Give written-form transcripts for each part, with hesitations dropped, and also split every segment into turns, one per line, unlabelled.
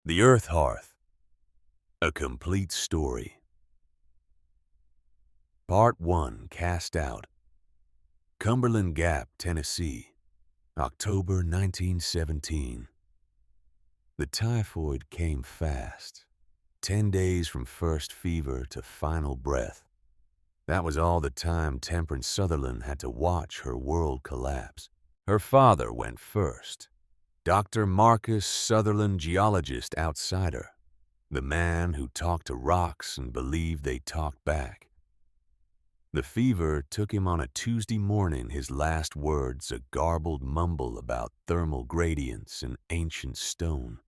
The Earth Hearth, a complete story. Part 1, Cast Out. Cumberland Gap, Tennessee, October 1917. The typhoid came fast. 10 days from first fever to final breath. That was all the time Temperance Sutherland had to watch her world collapse. Her father went first. Dr. Marcus Sutherland, geologist outsider. The man who talked to rocks and believed they talked back. The fever took him on a Tuesday morning, his last words a garbled mumble about thermal gradients and ancient stone.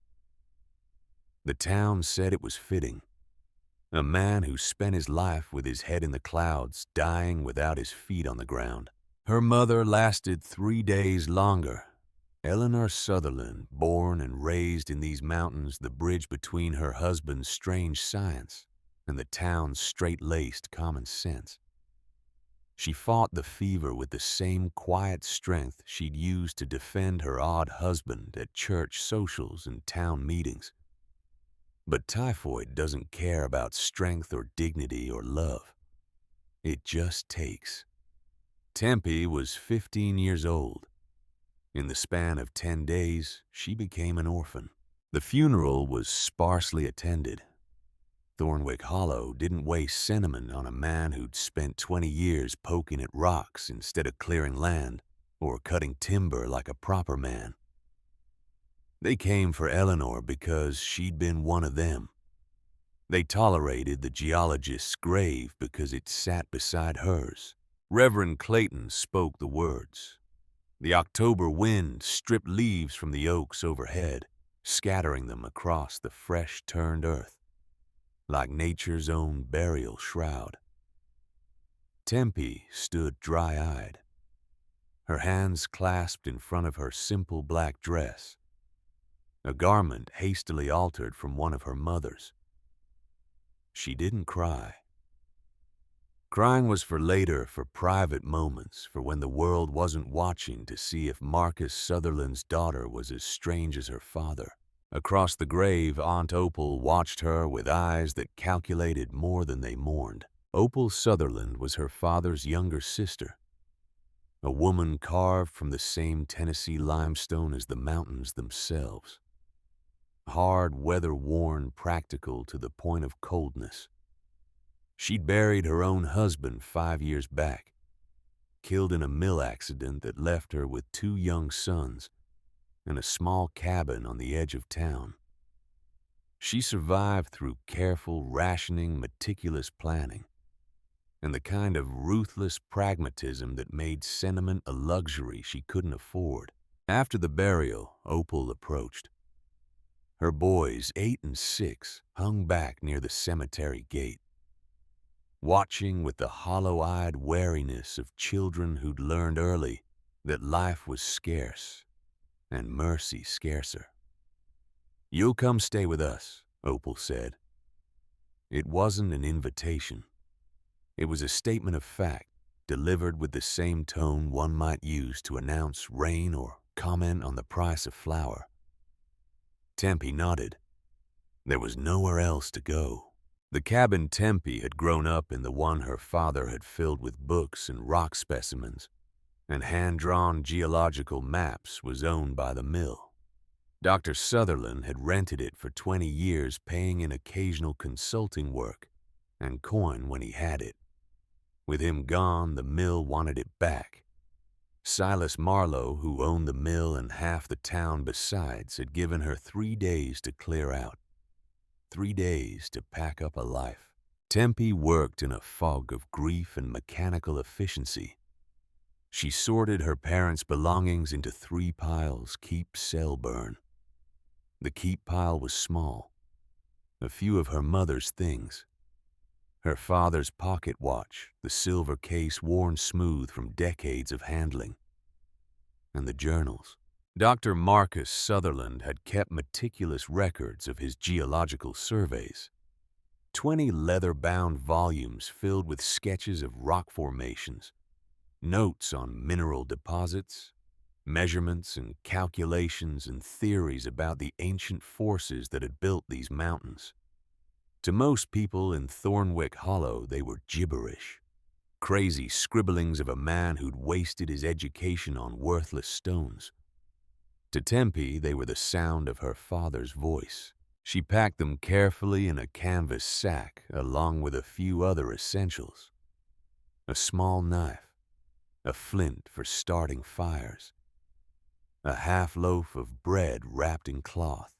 The town said it was fitting. A man who spent his life with his head in the clouds, dying without his feet on the ground. Her mother lasted 3 days longer. Eleanor Sutherland, born and raised in these mountains, the bridge between her husband's strange science and the town's straight-laced common sense. She fought the fever with the same quiet strength she'd used to defend her odd husband at church socials and town meetings. But typhoid doesn't care about strength or dignity or love. It just takes. Tempe was 15 years old. In the span of 10 days, she became an orphan. The funeral was sparsely attended. Thornwick Hollow didn't waste sentiment on a man who'd spent 20 years poking at rocks instead of clearing land or cutting timber like a proper man. They came for Eleanor because she'd been one of them. They tolerated the geologist's grave because it sat beside hers. Reverend Clayton spoke the words. The October wind stripped leaves from the oaks overhead, scattering them across the fresh-turned earth, like nature's own burial shroud. Tempe stood dry-eyed, her hands clasped in front of her simple black dress, a garment hastily altered from one of her mother's. She didn't cry. Crying was for later, for private moments, for when the world wasn't watching to see if Marcus Sutherland's daughter was as strange as her father. Across the grave, Aunt Opal watched her with eyes that calculated more than they mourned. Opal Sutherland was her father's younger sister, a woman carved from the same Tennessee limestone as the mountains themselves. Hard, weather-worn, practical to the point of coldness. She'd buried her own husband 5 years back, killed in a mill accident that left her with 2 young sons and a small cabin on the edge of town. She survived through careful rationing, meticulous planning, and the kind of ruthless pragmatism that made sentiment a luxury she couldn't afford. After the burial, Opal approached. Her boys, 8 and 6, hung back near the cemetery gate, watching with the hollow-eyed wariness of children who'd learned early that life was scarce and mercy scarcer. "You'll come stay with us," Opal said. It wasn't an invitation. It was a statement of fact, delivered with the same tone one might use to announce rain or comment on the price of flour. Tempe nodded. There was nowhere else to go. The cabin Tempe had grown up in, the one her father had filled with books and rock specimens, and hand-drawn geological maps, was owned by the mill. Dr. Sutherland had rented it for 20 years, paying in occasional consulting work and coin when he had it. With him gone, the mill wanted it back. Silas Marlowe, who owned the mill and half the town besides, had given her 3 days to clear out. 3 days to pack up a life. Tempe worked in a fog of grief and mechanical efficiency. She sorted her parents' belongings into 3 piles, keep, sell, burn. The keep pile was small. A few of her mother's things. Her father's pocket watch, the silver case worn smooth from decades of handling. And the journals. Dr. Marcus Sutherland had kept meticulous records of his geological surveys. 20 leather-bound volumes filled with sketches of rock formations, notes on mineral deposits, measurements and calculations and theories about the ancient forces that had built these mountains. To most people in Thornwick Hollow, they were gibberish, crazy scribblings of a man who'd wasted his education on worthless stones. To Tempe, they were the sound of her father's voice. She packed them carefully in a canvas sack, along with a few other essentials. A small knife, a flint for starting fires, a half loaf of bread wrapped in cloth,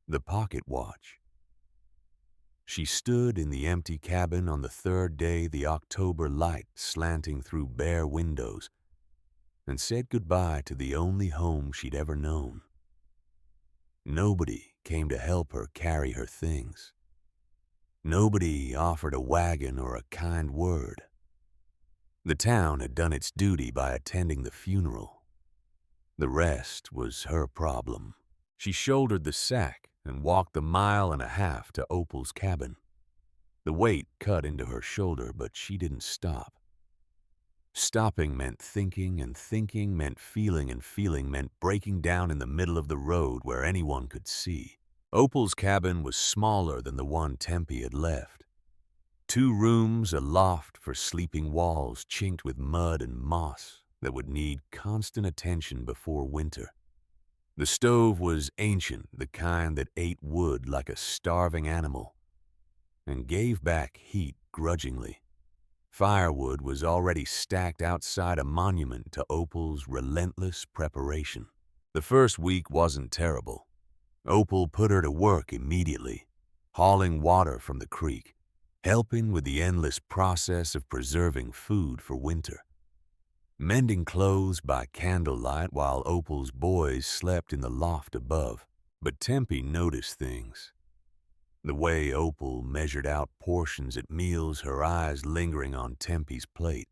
the pocket watch. She stood in the empty cabin on the third day, the October light slanting through bare windows, and said goodbye to the only home she'd ever known. Nobody came to help her carry her things. Nobody offered a wagon or a kind word. The town had done its duty by attending the funeral. The rest was her problem. She shouldered the sack and walked the 1.5 miles to Opal's cabin. The weight cut into her shoulder, but she didn't stop. Stopping meant thinking, and thinking meant feeling, and feeling meant breaking down in the middle of the road where anyone could see. Opal's cabin was smaller than the one Tempe had left. 2 rooms, a loft for sleeping, walls chinked with mud and moss that would need constant attention before winter. The stove was ancient, the kind that ate wood like a starving animal, and gave back heat grudgingly. Firewood was already stacked outside, a monument to Opal's relentless preparation. The first week wasn't terrible. Opal put her to work immediately, hauling water from the creek, helping with the endless process of preserving food for winter, mending clothes by candlelight while Opal's boys slept in the loft above. But Tempe noticed things. The way Opal measured out portions at meals, her eyes lingering on Tempe's plate.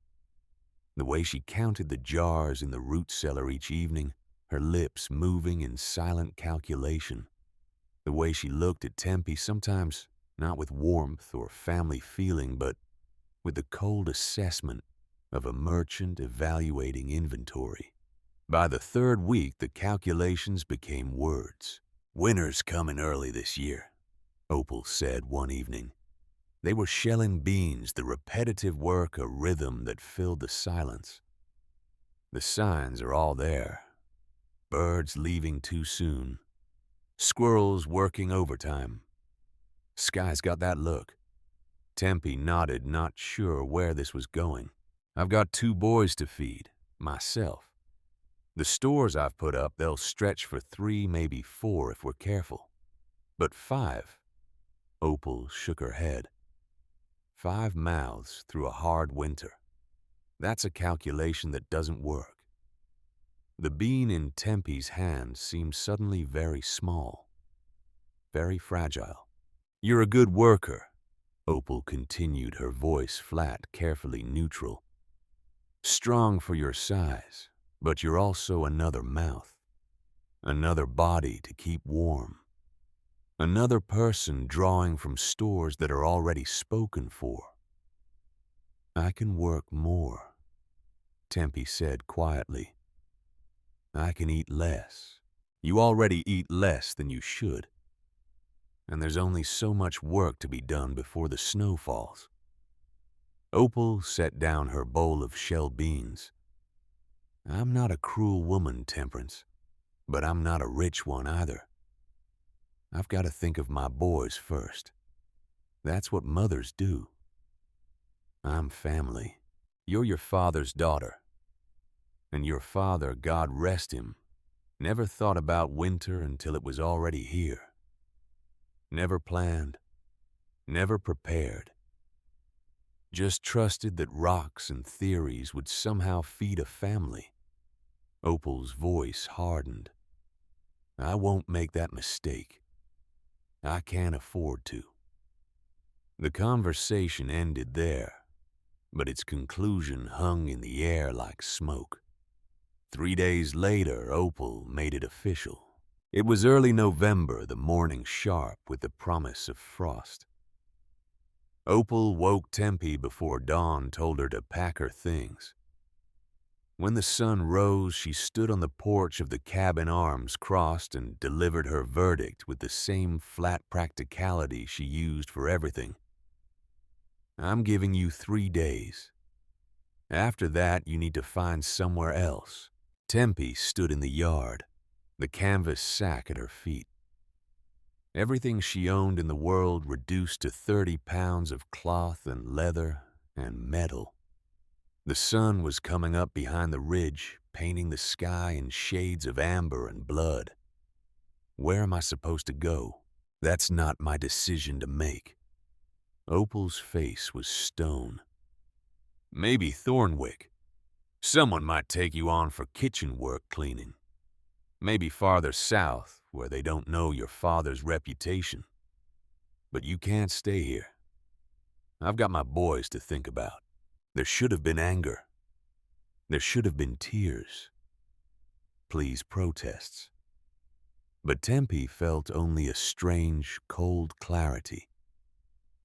The way she counted the jars in the root cellar each evening, her lips moving in silent calculation. The way she looked at Tempe, sometimes not with warmth or family feeling, but with the cold assessment of a merchant evaluating inventory. By the third week, the calculations became words. "Winter's coming early this year," Opal said one evening. They were shelling beans, the repetitive work a rhythm that filled the silence. The signs are all there. Birds leaving too soon. Squirrels working overtime. Sky's got that look. Tempe nodded, not sure where this was going. "I've got 2 boys to feed, myself. The stores I've put up, they'll stretch for 3, maybe 4 if we're careful. But 5. Opal shook her head. 5 mouths through a hard winter. That's a calculation that doesn't work. The bean in Tempe's hand seemed suddenly very small, very fragile. "You're a good worker," Opal continued, her voice flat, carefully neutral. "Strong for your size, but you're also another mouth, another body to keep warm. Another person drawing from stores that are already spoken for." "I can work more," Tempe said quietly. "I can eat less." "You already eat less than you should. And there's only so much work to be done before the snow falls." Opal set down her bowl of shelled beans. "I'm not a cruel woman, Temperance, but I'm not a rich one either. I've got to think of my boys first. That's what mothers do. I'm family. You're your father's daughter. And your father, God rest him, never thought about winter until it was already here. Never planned, never prepared. Just trusted that rocks and theories would somehow feed a family." Opal's voice hardened. "I won't make that mistake. I can't afford to." The conversation ended there, but its conclusion hung in the air like smoke. 3 days later, Opal made it official. It was early November, the morning sharp with the promise of frost. Opal woke Tempe before dawn, told her to pack her things. When the sun rose, she stood on the porch of the cabin, arms crossed, and delivered her verdict with the same flat practicality she used for everything. I'm giving you 3 days. After that, you need to find somewhere else. Tempe stood in the yard, the canvas sack at her feet. Everything she owned in the world reduced to 30 pounds of cloth and leather and metal. The sun was coming up behind the ridge, painting the sky in shades of amber and blood. Where am I supposed to go? That's not my decision to make. Opal's face was stone. Maybe Thornwick. Someone might take you on for kitchen work cleaning. Maybe farther south, where they don't know your father's reputation. But you can't stay here. I've got my boys to think about. There should have been anger. There should have been tears. Please, protests. But Tempe felt only a strange, cold clarity.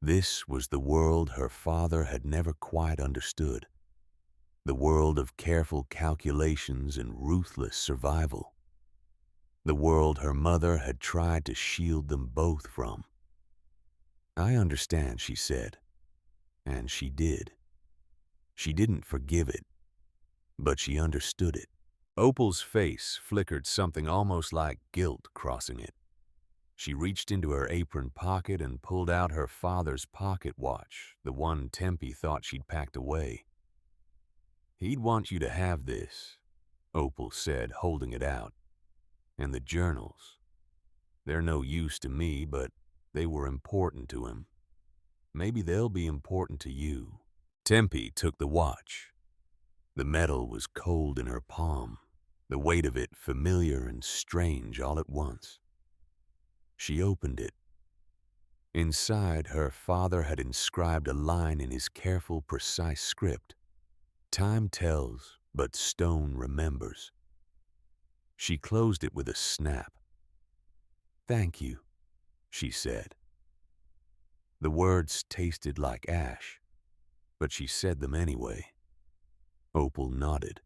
This was the world her father had never quite understood. The world of careful calculations and ruthless survival. The world her mother had tried to shield them both from. I understand, she said, and she did. She didn't forgive it, but she understood it. Opal's face flickered something almost like guilt crossing it. She reached into her apron pocket and pulled out her father's pocket watch, the one Tempe thought she'd packed away. He'd want you to have this, Opal said, holding it out. And the journals. They're no use to me, but they were important to him. Maybe they'll be important to you. Tempe took the watch. The metal was cold in her palm, the weight of it familiar and strange all at once. She opened it. Inside, her father had inscribed a line in his careful, precise script. Time tells, but stone remembers. She closed it with a snap. Thank you, she said. The words tasted like ash, but she said them anyway. Opal nodded.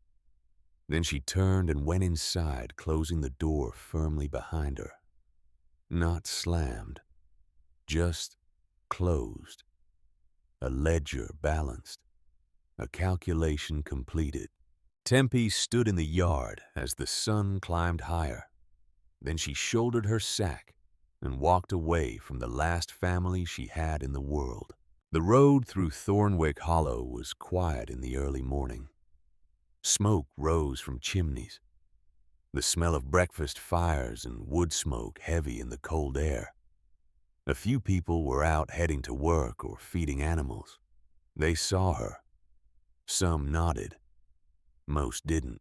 Then she turned and went inside, closing the door firmly behind her. Not slammed, just closed. A ledger balanced, a calculation completed. Tempe stood in the yard as the sun climbed higher. Then she shouldered her sack and walked away from the last family she had in the world. The road through Thornwick Hollow was quiet in the early morning. Smoke rose from chimneys, the smell of breakfast fires and wood smoke heavy in the cold air. A few people were out heading to work or feeding animals. They saw her. Some nodded. Most didn't.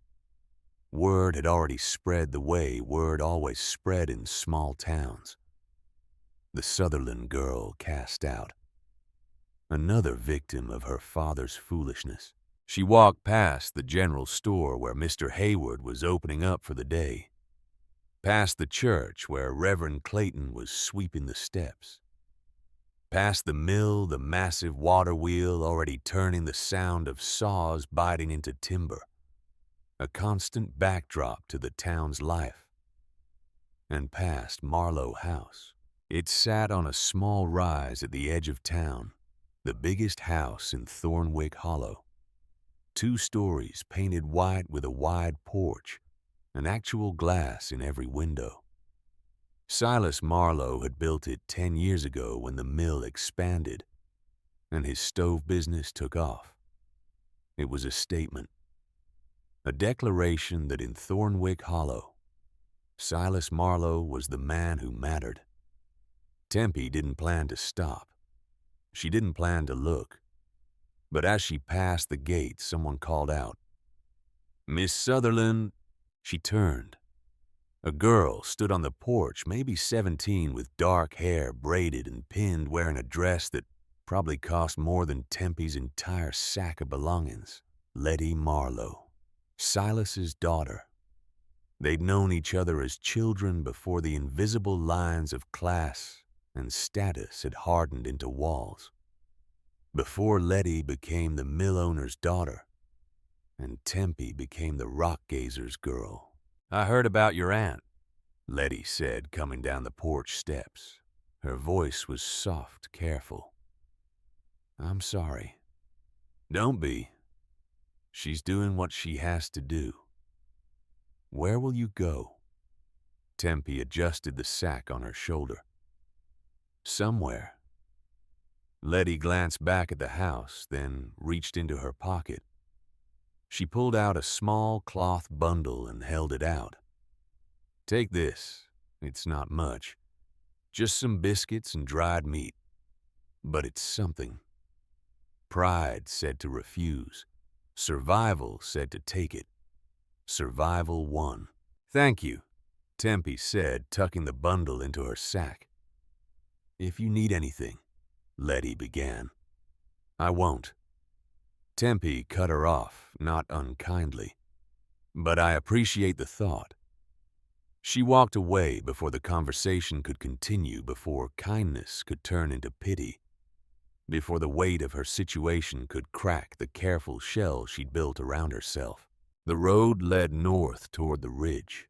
Word had already spread the way word always spread in small towns. The Sutherland girl cast out. Another victim of her father's foolishness. She walked past the general store where Mr. Hayward was opening up for the day. Past the church where Reverend Clayton was sweeping the steps. Past the mill, the massive water wheel already turning, the sound of saws biting into timber. A constant backdrop to the town's life. And past Marlowe House. It sat on a small rise at the edge of town, the biggest house in Thornwick Hollow. 2 stories painted white with a wide porch, and actual glass in every window. Silas Marlowe had built it 10 years ago when the mill expanded, and his stove business took off. It was a statement. A declaration that in Thornwick Hollow, Silas Marlowe was the man who mattered. Tempe didn't plan to stop. She didn't plan to look. But as she passed the gate, someone called out, "Miss Sutherland." She turned. A girl stood on the porch, maybe 17, with dark hair braided and pinned, wearing a dress that probably cost more than Tempe's entire sack of belongings. Letty Marlowe, Silas's daughter. They'd known each other as children before the invisible lines of class and status had hardened into walls. Before Letty became the mill owner's daughter, and Tempe became the rock gazer's girl. "I heard about your aunt," Letty said, coming down the porch steps. Her voice was soft, careful. "I'm sorry." "Don't be. She's doing what she has to do." "Where will you go?" Tempe adjusted the sack on her shoulder. "Somewhere." Letty glanced back at the house, then reached into her pocket. She pulled out a small cloth bundle and held it out. "Take this. It's not much. Just some biscuits and dried meat. But it's something." Pride said to refuse. Survival said to take it. Survival won. "Thank you," Tempe said, tucking the bundle into her sack. "If you need anything," Letty began. "I won't." Tempe cut her off, not unkindly. "But I appreciate the thought." She walked away before the conversation could continue, before kindness could turn into pity, before the weight of her situation could crack the careful shell she'd built around herself. The road led north toward the ridge,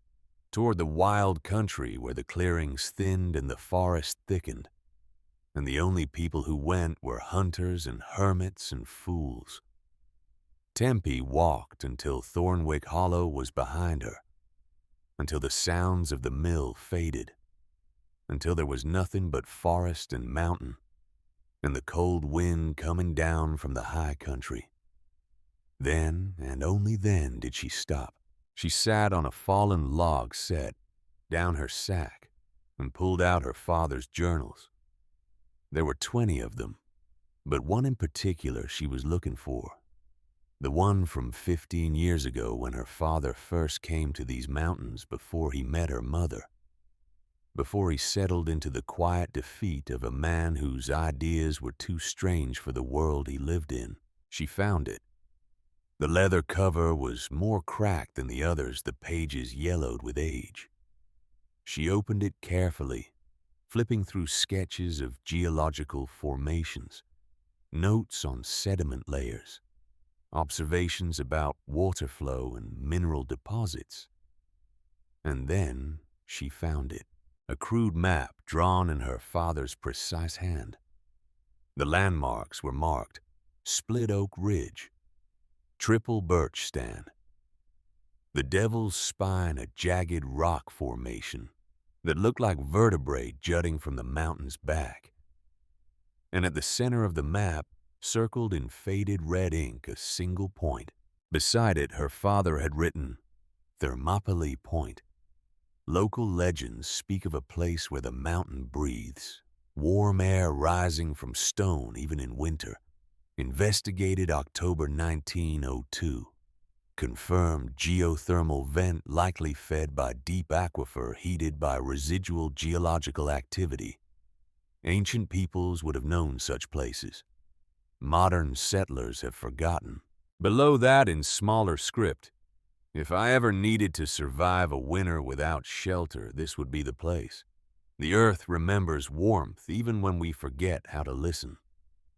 toward the wild country where the clearings thinned and the forest thickened, and the only people who went were hunters and hermits and fools. Tempe walked until Thornwick Hollow was behind her, until the sounds of the mill faded, until there was nothing but forest and mountain, and the cold wind coming down from the high country. Then, and only then, did she stop. She sat on a fallen log set, down her sack, and pulled out her father's journals. There were 20 of them, but one in particular she was looking for. The one from 15 years ago when her father first came to these mountains before he met her mother, before he settled into the quiet defeat of a man whose ideas were too strange for the world he lived in. She found it. The leather cover was more cracked than the others, the pages yellowed with age. She opened it carefully, flipping through sketches of geological formations, notes on sediment layers, observations about water flow and mineral deposits. And then she found it, a crude map drawn in her father's precise hand. The landmarks were marked Split Oak Ridge, Triple Birch Stand, the Devil's Spine, a jagged rock formation that looked like vertebrae jutting from the mountain's back. And at the center of the map, circled in faded red ink, a single point. Beside it, her father had written, Thermopylae Point. Local legends speak of a place where the mountain breathes, warm air rising from stone even in winter. Investigated October 1902. Confirmed geothermal vent likely fed by deep aquifer heated by residual geological activity. Ancient peoples would have known such places. Modern settlers have forgotten. Below that, in smaller script, if I ever needed to survive a winter without shelter, this would be the place. The earth remembers warmth even when we forget how to listen.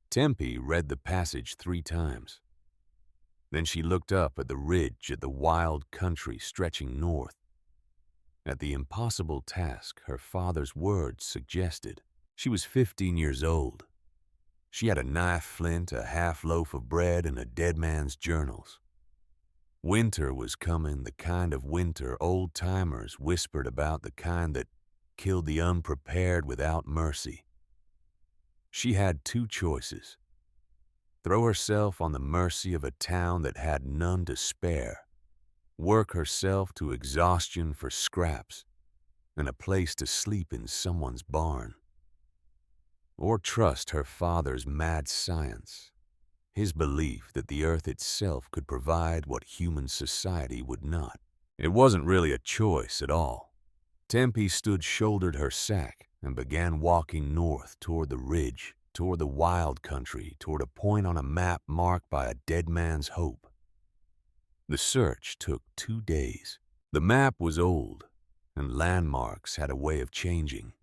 Tempe read the passage 3 times. Then she looked up at the ridge, at the wild country stretching north, at the impossible task her father's words suggested. She was 15 years old. She had a knife flint, a half loaf of bread, and a dead man's journals. Winter was coming, the kind of winter old-timers whispered about, the kind that killed the unprepared without mercy. She had 2 choices. Throw herself on the mercy of a town that had none to spare, work herself to exhaustion for scraps and a place to sleep in someone's barn, or trust her father's mad science, his belief that the earth itself could provide what human society would not. It wasn't really a choice at all. Tempe shouldered her sack and began walking north toward the ridge, toward the wild country, toward a point on a map marked by a dead man's hope. The search took 2 days. The map was old, and landmarks had a way of changing.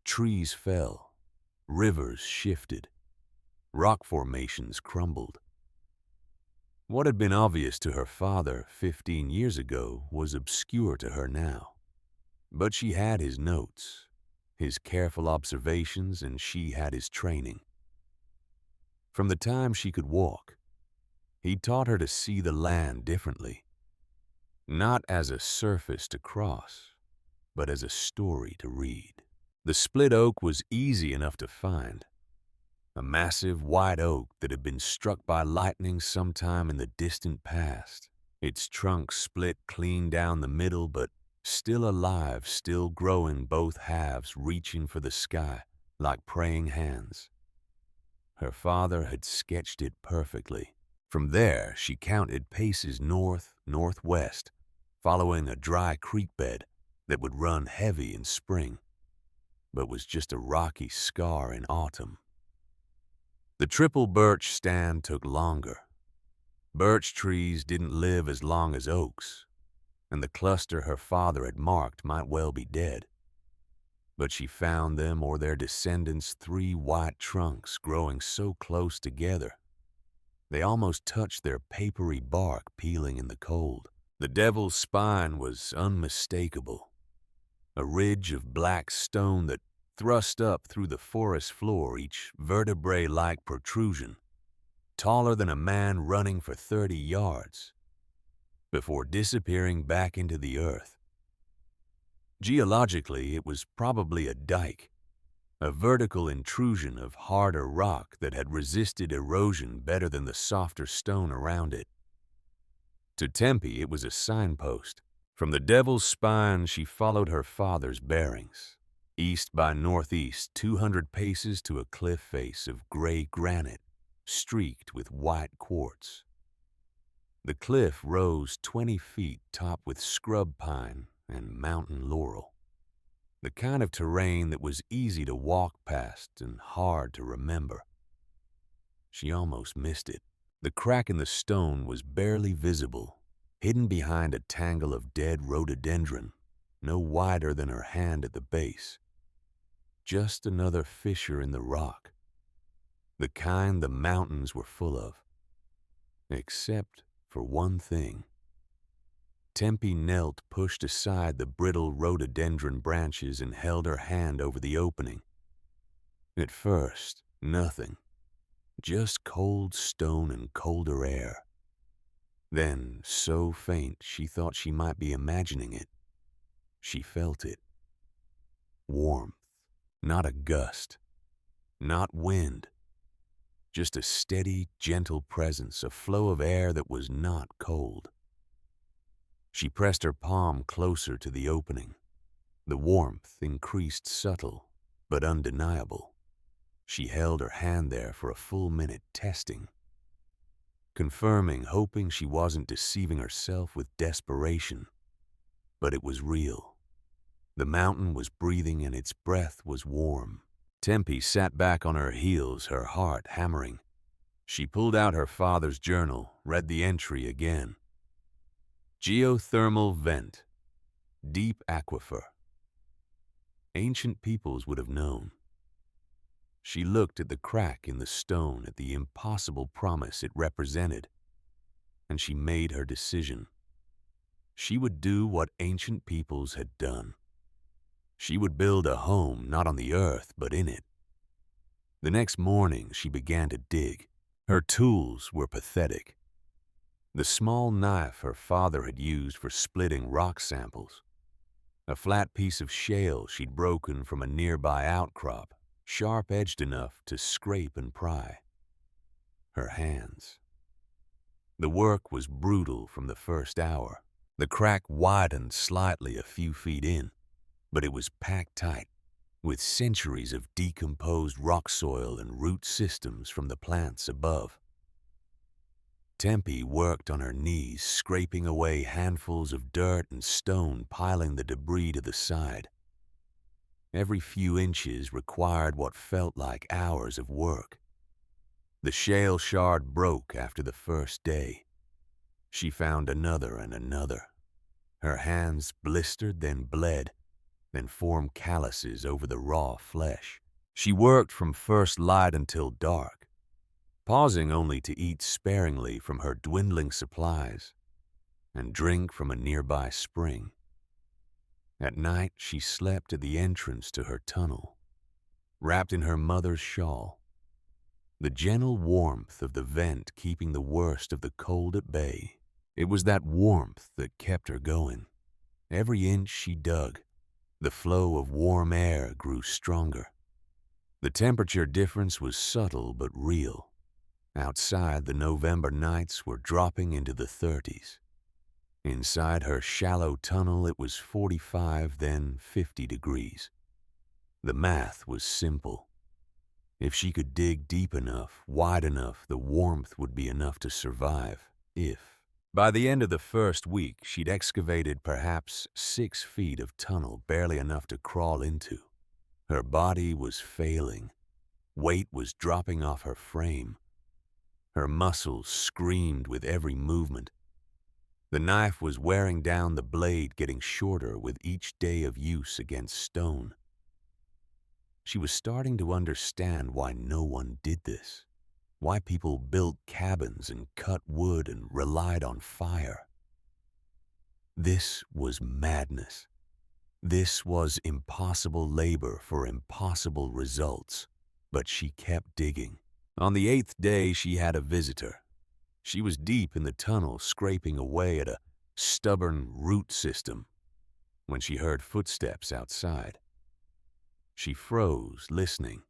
Trees fell, rivers shifted, rock formations crumbled. What had been obvious to her father 15 years ago was obscure to her now. But she had his notes, his careful observations, and she had his training. From the time she could walk, he taught her to see the land differently, not as a surface to cross, but as a story to read. The split oak was easy enough to find, a massive white oak that had been struck by lightning sometime in the distant past, its trunk split clean down the middle, but still alive, still growing, both halves reaching for the sky like praying hands. Her father had sketched it perfectly. From there, she counted paces north, northwest, following a dry creek bed that would run heavy in spring, but was just a rocky scar in autumn. The triple birch stand took longer. Birch trees didn't live as long as oaks, and the cluster her father had marked might well be dead. But she found them or their descendants 3 white trunks growing so close together, they almost touched their papery bark peeling in the cold. The devil's spine was unmistakable, a ridge of black stone that thrust up through the forest floor, each vertebrae-like protrusion, taller than a man running for 30 yards, before disappearing back into the earth. Geologically, it was probably a dike, a vertical intrusion of harder rock that had resisted erosion better than the softer stone around it. To Tempe, it was a signpost. From the devil's spine, she followed her father's bearings. East by northeast, 200 paces to a cliff face of gray granite, streaked with white quartz. The cliff rose 20 feet, topped with scrub pine and mountain laurel, the kind of terrain that was easy to walk past and hard to remember. She almost missed it. The crack in the stone was barely visible, hidden behind a tangle of dead rhododendron, no wider than her hand at the base. Just another fissure in the rock, the kind the mountains were full of. Except for one thing. Tempe knelt, pushed aside the brittle rhododendron branches, and held her hand over the opening. At first, nothing. Just cold stone and colder air. Then, so faint she thought she might be imagining it, she felt it. Warmth. Not a gust, not wind, just a steady, gentle presence, a flow of air that was not cold. She pressed her palm closer to the opening. The warmth increased, subtle but undeniable. She held her hand there for a full minute, testing, confirming, hoping she wasn't deceiving herself with desperation. But it was real. The mountain was breathing and its breath was warm. Tempe sat back on her heels, her heart hammering. She pulled out her father's journal, read the entry again. Geothermal vent. Deep aquifer. Ancient peoples would have known. She looked at the crack in the stone, at the impossible promise it represented, and she made her decision. She would do what ancient peoples had done. She would build a home not on the earth, but in it. The next morning, she began to dig. Her tools were pathetic. The small knife her father had used for splitting rock samples. A flat piece of shale she'd broken from a nearby outcrop, sharp-edged enough to scrape and pry. Her hands. The work was brutal from the first hour. The crack widened slightly a few feet in, but it was packed tight, with centuries of decomposed rock soil and root systems from the plants above. Tempe worked on her knees, scraping away handfuls of dirt and stone, piling the debris to the side. Every few inches required what felt like hours of work. The shale shard broke after the first day. She found another and another. Her hands blistered, then bled, then formed calluses over the raw flesh. She worked from first light until dark, pausing only to eat sparingly from her dwindling supplies and drink from a nearby spring. At night, she slept at the entrance to her tunnel, wrapped in her mother's shawl, the gentle warmth of the vent keeping the worst of the cold at bay. It was that warmth that kept her going. Every inch she dug, the flow of warm air grew stronger. The temperature difference was subtle but real. Outside, the November nights were dropping into the 30s. Inside her shallow tunnel, it was 45, then 50 degrees. The math was simple. If she could dig deep enough, wide enough, the warmth would be enough to survive. By the end of the first week, she'd excavated perhaps 6 feet of tunnel, barely enough to crawl into. Her body was failing. Weight was dropping off her frame. Her muscles screamed with every movement. The knife was wearing down, the blade getting shorter with each day of use against stone. She was starting to understand why no one did this, why people built cabins and cut wood and relied on fire. This was madness. This was impossible labor for impossible results, but she kept digging. On the 8th day, she had a visitor. She was deep in the tunnel, scraping away at a stubborn root system, when she heard footsteps outside. She froze, listening.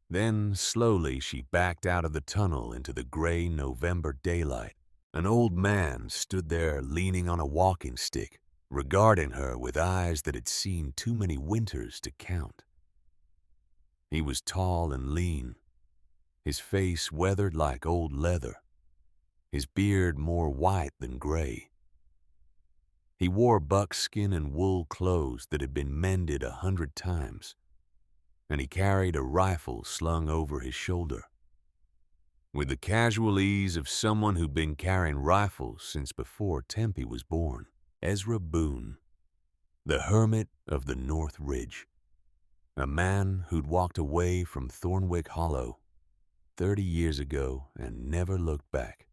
Then, slowly, she backed out of the tunnel into the gray November daylight. An old man stood there leaning on a walking stick, regarding her with eyes that had seen too many winters to count. He was tall and lean, his face weathered like old leather, his beard more white than gray. He wore buckskin and wool clothes that had been mended 100 times, and he carried a rifle slung over his shoulder. With the casual ease of someone who'd been carrying rifles since before Tempe was born, Ezra Boone, the hermit of the North Ridge, a man who'd walked away from Thornwick Hollow 30 years ago and never looked back.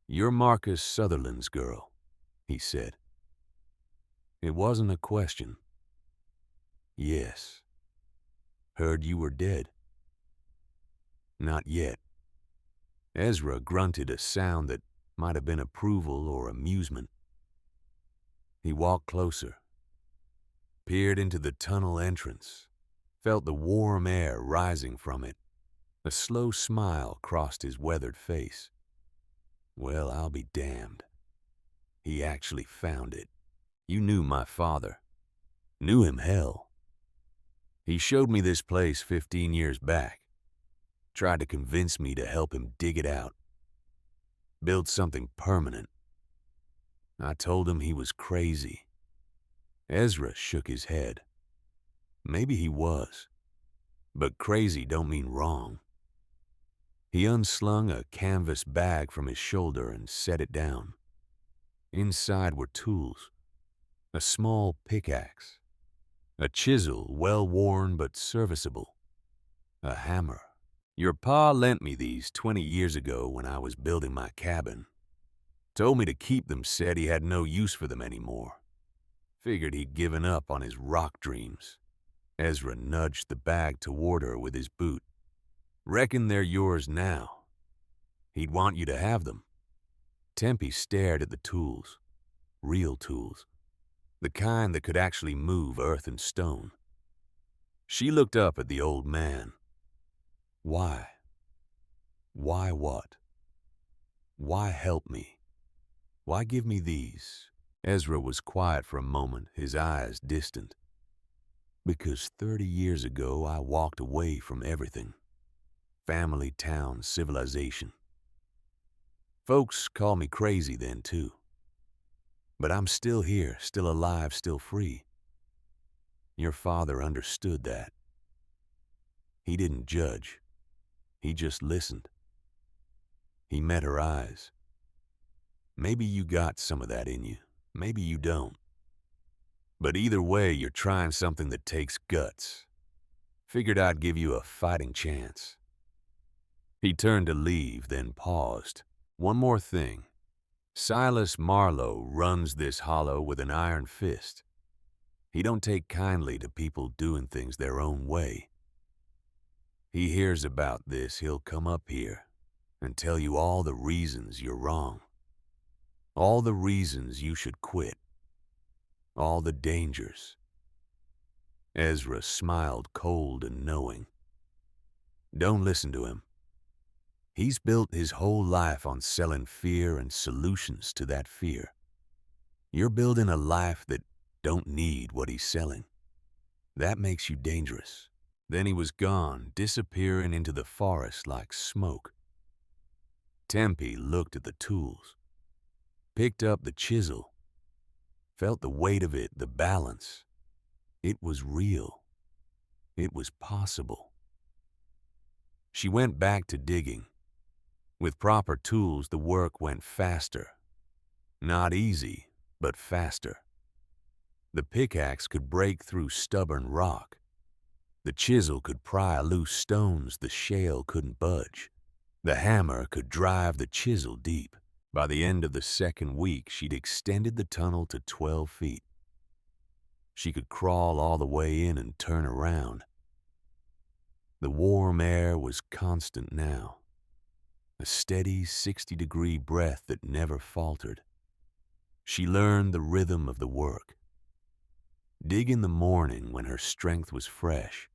"You're Marcus Sutherland's girl," he said. It wasn't a question. "Yes." "Heard you were dead." "Not yet." Ezra grunted a sound that might have been approval or amusement. He walked closer, peered into the tunnel entrance, felt the warm air rising from it. A slow smile crossed his weathered face. "Well, I'll be damned. He actually found it. You knew my father. Knew him hell. He showed me this place 15 years back. Tried to convince me to help him dig it out. Build something permanent. I told him he was crazy." Ezra shook his head. Maybe he was, but crazy don't mean wrong. He unslung a canvas bag from his shoulder and set it down. Inside were tools, a small pickaxe, a chisel well-worn but serviceable, a hammer. "Your pa lent me these 20 years ago when I was building my cabin. Told me to keep them, said he had no use for them anymore. Figured he'd given up on his rock dreams." Ezra nudged the bag toward her with his boot. "Reckon they're yours now. He'd want you to have them." Tempe stared at the tools. Real tools. The kind that could actually move earth and stone. She looked up at the old man. "Why? Why what? Why help me? Why give me these?" Ezra was quiet for a moment, his eyes distant. "Because 30 years ago I walked away from everything. Family, town, civilization. Folks call me crazy then too. But I'm still here, still alive, still free. Your father understood that. He didn't judge. He just listened. He met her eyes. Maybe you got some of that in you. Maybe you don't. But either way, you're trying something that takes guts. Figured I'd give you a fighting chance." He turned to leave, then paused. One more thing. Silas Marlowe runs this hollow with an iron fist. He don't take kindly to people doing things their own way. He hears about this, he'll come up here and tell you all the reasons you're wrong. All the reasons you should quit. All the dangers. Ezra smiled cold and knowing. Don't listen to him. He's built his whole life on selling fear and solutions to that fear. You're building a life that don't need what he's selling. That makes you dangerous. Then he was gone, disappearing into the forest like smoke. Tempe looked at the tools, picked up the chisel, felt the weight of it, the balance. It was real. It was possible. She went back to digging. With proper tools, the work went faster. Not easy, but faster. The pickaxe could break through stubborn rock. The chisel could pry loose stones the shale couldn't budge. The hammer could drive the chisel deep. By the end of the second week, she'd extended the tunnel to 12 feet. She could crawl all the way in and turn around. The warm air was constant now. A steady 60-degree breath that never faltered. She learned the rhythm of the work. Dig in the morning when her strength was fresh.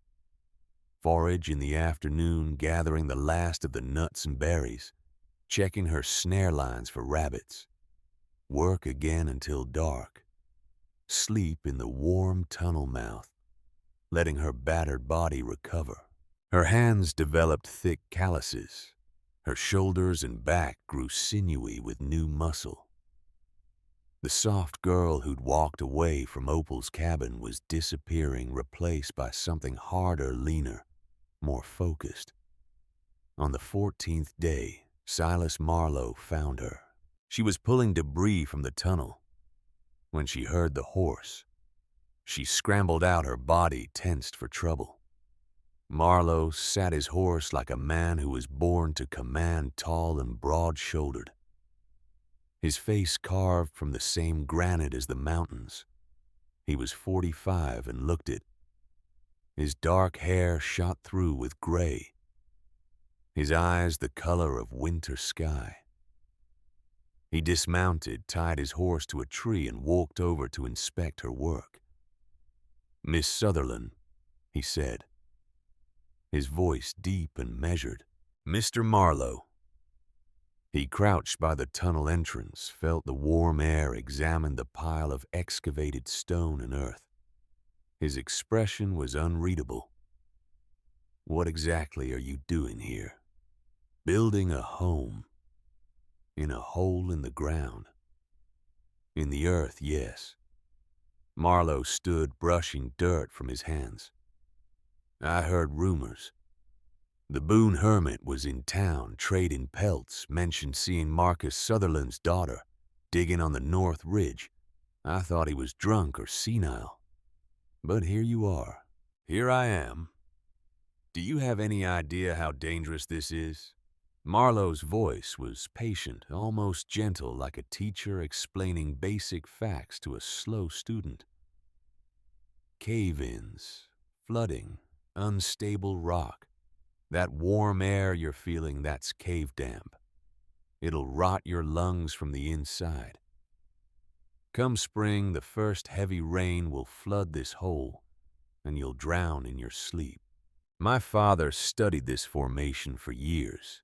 Forage in the afternoon, gathering the last of the nuts and berries, checking her snare lines for rabbits. Work again until dark. Sleep in the warm tunnel mouth, letting her battered body recover. Her hands developed thick calluses. Her shoulders and back grew sinewy with new muscle. The soft girl who'd walked away from Opal's cabin was disappearing, replaced by something harder, leaner, more focused. On the 14th day, Silas Marlowe found her. She was pulling debris from the tunnel. When she heard the horse, she scrambled out, her body tensed for trouble. Marlowe sat his horse like a man who was born to command, tall and broad-shouldered. His face carved from the same granite as the mountains. He was 45 and looked it. His dark hair shot through with gray. His eyes the color of winter sky. He dismounted, tied his horse to a tree, and walked over to inspect her work. "Miss Sutherland," he said, his voice deep and measured. "Mr. Marlowe." He crouched by the tunnel entrance, felt the warm air, examined the pile of excavated stone and earth. His expression was unreadable. "What exactly are you doing here?" "Building a home. In a hole in the ground." "In the earth, yes." Marlowe stood, brushing dirt from his hands. "I heard rumors. The Boone hermit was in town, trading pelts, mentioned seeing Marcus Sutherland's daughter, digging on the North Ridge. I thought he was drunk or senile. But here you are. Here I am. Do you have any idea how dangerous this is?" Marlowe's voice was patient, almost gentle, like a teacher explaining basic facts to a slow student. "Cave-ins, flooding, unstable rock. That warm air you're feeling, that's cave damp. It'll rot your lungs from the inside. Come spring, the first heavy rain will flood this hole, and you'll drown in your sleep. My father studied this formation for years.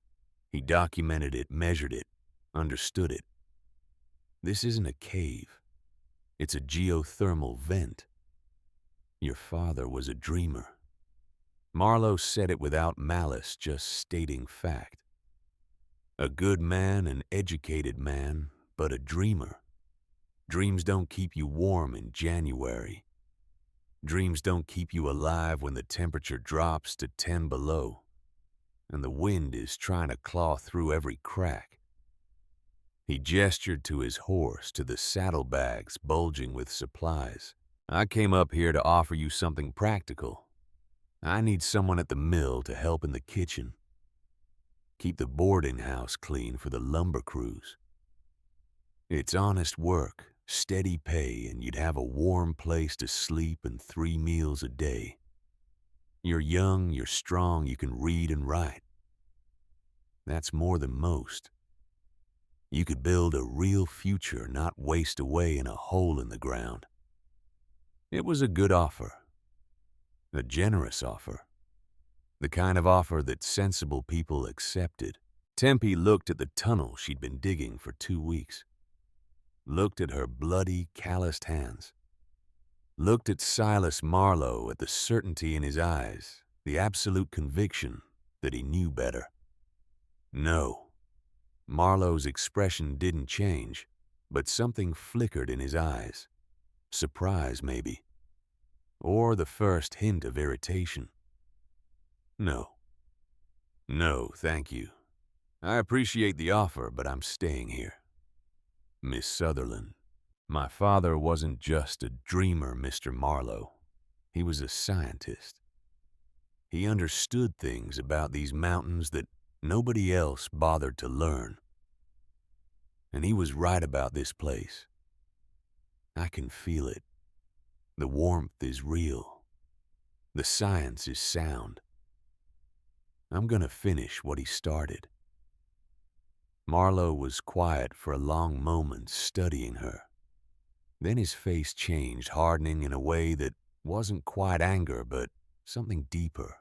He documented it, measured it, understood it. This isn't a cave. It's a geothermal vent. Your father was a dreamer." Marlowe said it without malice, just stating fact. A good man, an educated man, but a dreamer. Dreams don't keep you warm in January. Dreams don't keep you alive when the temperature drops to 10 below, and the wind is trying to claw through every crack. He gestured to his horse, to the saddlebags bulging with supplies. "I came up here to offer you something practical. I need someone at the mill to help in the kitchen." keep the boarding house clean for the lumber crews. It's honest work, steady pay, and you'd have a warm place to sleep and 3 meals a day. You're young, you're strong, you can read and write. That's more than most. You could build a real future, not waste away in a hole in the ground. It was a good offer. A generous offer. The kind of offer that sensible people accepted. Tempe looked at the tunnel she'd been digging for 2 weeks. Looked at her bloody, calloused hands. Looked at Silas Marlowe, at the certainty in his eyes, the absolute conviction that he knew better. No. Marlowe's expression didn't change, but something flickered in his eyes. Surprise, maybe. Or the first hint of irritation. No. No, thank you. I appreciate the offer, but I'm staying here. Miss Sutherland, my father wasn't just a dreamer, Mr. Marlowe. He was a scientist. He understood things about these mountains that nobody else bothered to learn. And he was right about this place. I can feel it. The warmth is real. The science is sound. I'm gonna finish what he started. Marlowe was quiet for a long moment, studying her. Then his face changed, hardening in a way that wasn't quite anger, but something deeper,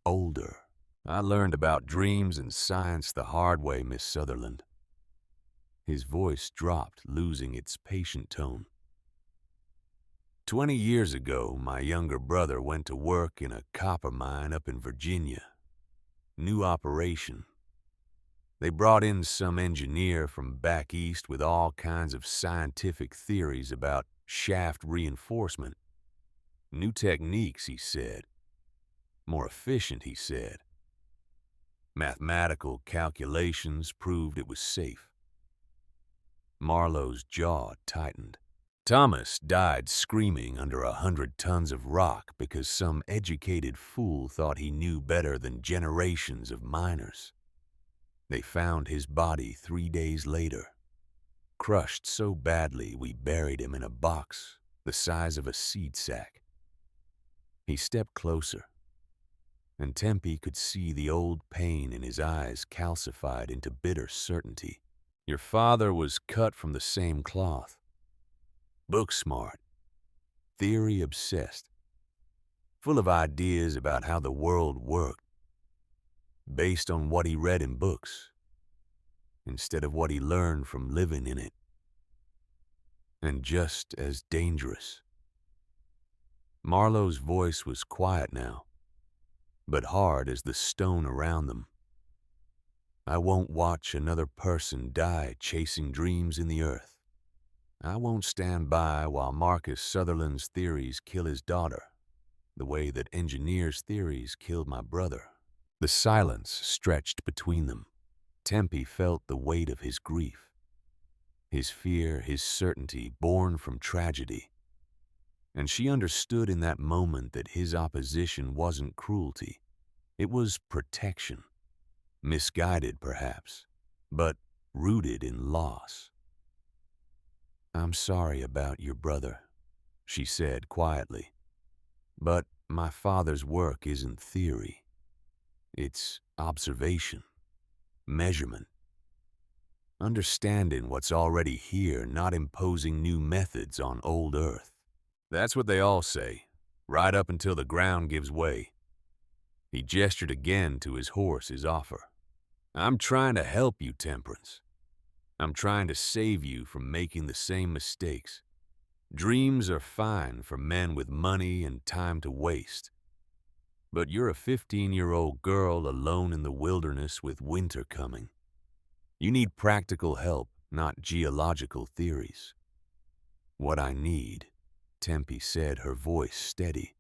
older. I learned about dreams and science the hard way, Miss Sutherland. His voice dropped, losing its patient tone. 20 years ago, my younger brother went to work in a copper mine up in Virginia. New operation. They brought in some engineer from back east with all kinds of scientific theories about shaft reinforcement. New techniques, he said. More efficient, he said. Mathematical calculations proved it was safe. Marlowe's jaw tightened. Thomas died screaming under 100 tons of rock because some educated fool thought he knew better than generations of miners. They found his body 3 days later, crushed so badly we buried him in a box the size of a seed sack. He stepped closer, and Tempe could see the old pain in his eyes calcified into bitter certainty. Your father was cut from the same cloth. Book smart, theory obsessed, full of ideas about how the world worked, based on what he read in books, instead of what he learned from living in it. And just as dangerous. Marlowe's voice was quiet now, but hard as the stone around them. I won't watch another person die chasing dreams in the earth. I won't stand by while Marcus Sutherland's theories kill his daughter, the way that engineers' theories killed my brother. The silence stretched between them. Tempe felt the weight of his grief, his fear, his certainty, born from tragedy. And she understood in that moment that his opposition wasn't cruelty. It was protection. Misguided, perhaps, but rooted in loss. I'm sorry about your brother, she said quietly. But my father's work isn't theory. It's observation, measurement. Understanding what's already here, not imposing new methods on old Earth. That's what they all say, right up until the ground gives way. He gestured again to his horse, his offer. I'm trying to help you, Temperance. I'm trying to save you from making the same mistakes. Dreams are fine for men with money and time to waste. But you're a 15-year-old girl alone in the wilderness with winter coming. You need practical help, not geological theories. What I need, Tempe said, her voice steady,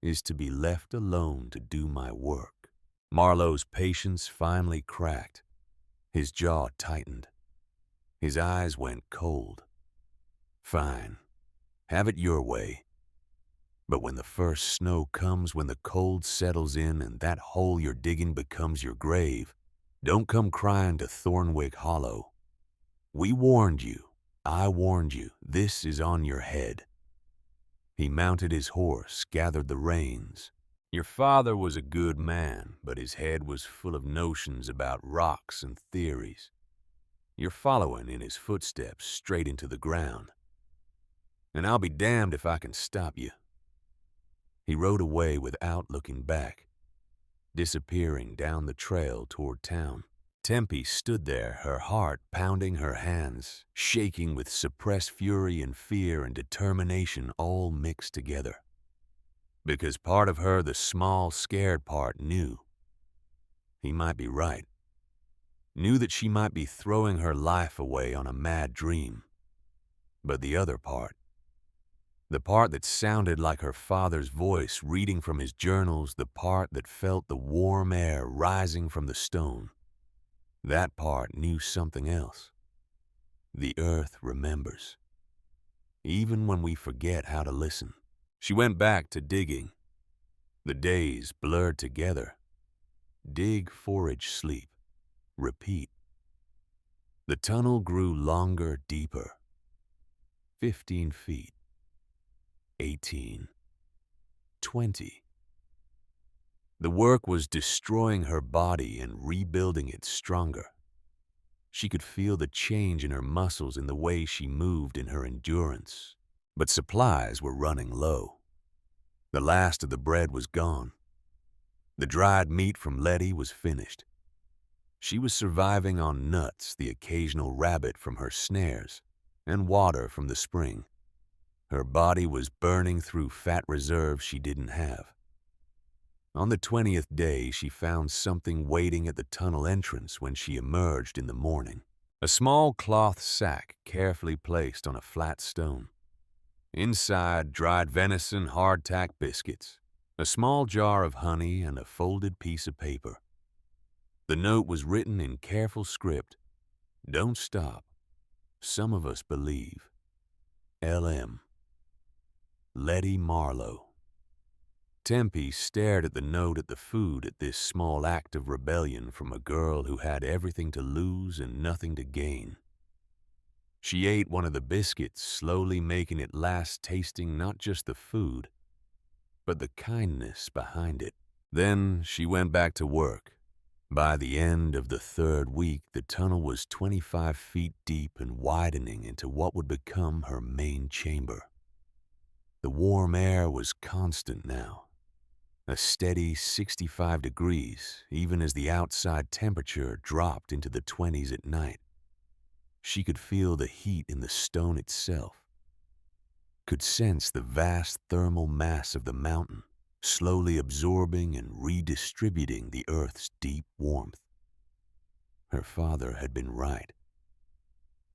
is to be left alone to do my work. Marlowe's patience finally cracked. His jaw tightened. His eyes went cold. Fine. Have it your way. But when the first snow comes, when the cold settles in and that hole you're digging becomes your grave, don't come crying to Thornwick Hollow. We warned you. I warned you. This is on your head. He mounted his horse, gathered the reins. Your father was a good man, but his head was full of notions about rocks and theories. You're following in his footsteps straight into the ground. And I'll be damned if I can stop you. He rode away without looking back, disappearing down the trail toward town. Tempe stood there, her heart pounding, her hands shaking with suppressed fury and fear and determination all mixed together. Because part of her, the small, scared part, knew he might be right. Knew that she might be throwing her life away on a mad dream. But the other part, the part that sounded like her father's voice reading from his journals, the part that felt the warm air rising from the stone, that part knew something else. The earth remembers, even when we forget how to listen. She went back to digging. The days blurred together. Dig, forage, sleep. Repeat. The tunnel grew longer, deeper. 15 feet. 18. 20. The work was destroying her body and rebuilding it stronger. She could feel the change in her muscles, in the way she moved, in her endurance. But supplies were running low. The last of the bread was gone. The dried meat from Letty was finished. She was surviving on nuts, the occasional rabbit from her snares, and water from the spring. Her body was burning through fat reserves she didn't have. On the 20th day, she found something waiting at the tunnel entrance when she emerged in the morning. A small cloth sack carefully placed on a flat stone. Inside, dried venison, hardtack biscuits, a small jar of honey, and a folded piece of paper. The note was written in careful script. Don't stop. Some of us believe. L.M. Letty Marlowe. Tempe stared at the note, at the food, at this small act of rebellion from a girl who had everything to lose and nothing to gain. She ate one of the biscuits, slowly making it last, tasting not just the food, but the kindness behind it. Then she went back to work. By the end of the 3rd week, the tunnel was 25 feet deep and widening into what would become her main chamber. The warm air was constant now, a steady 65 degrees, even as the outside temperature dropped into the 20s at night. She could feel the heat in the stone itself, could sense the vast thermal mass of the mountain, slowly absorbing and redistributing the earth's deep warmth. Her father had been right.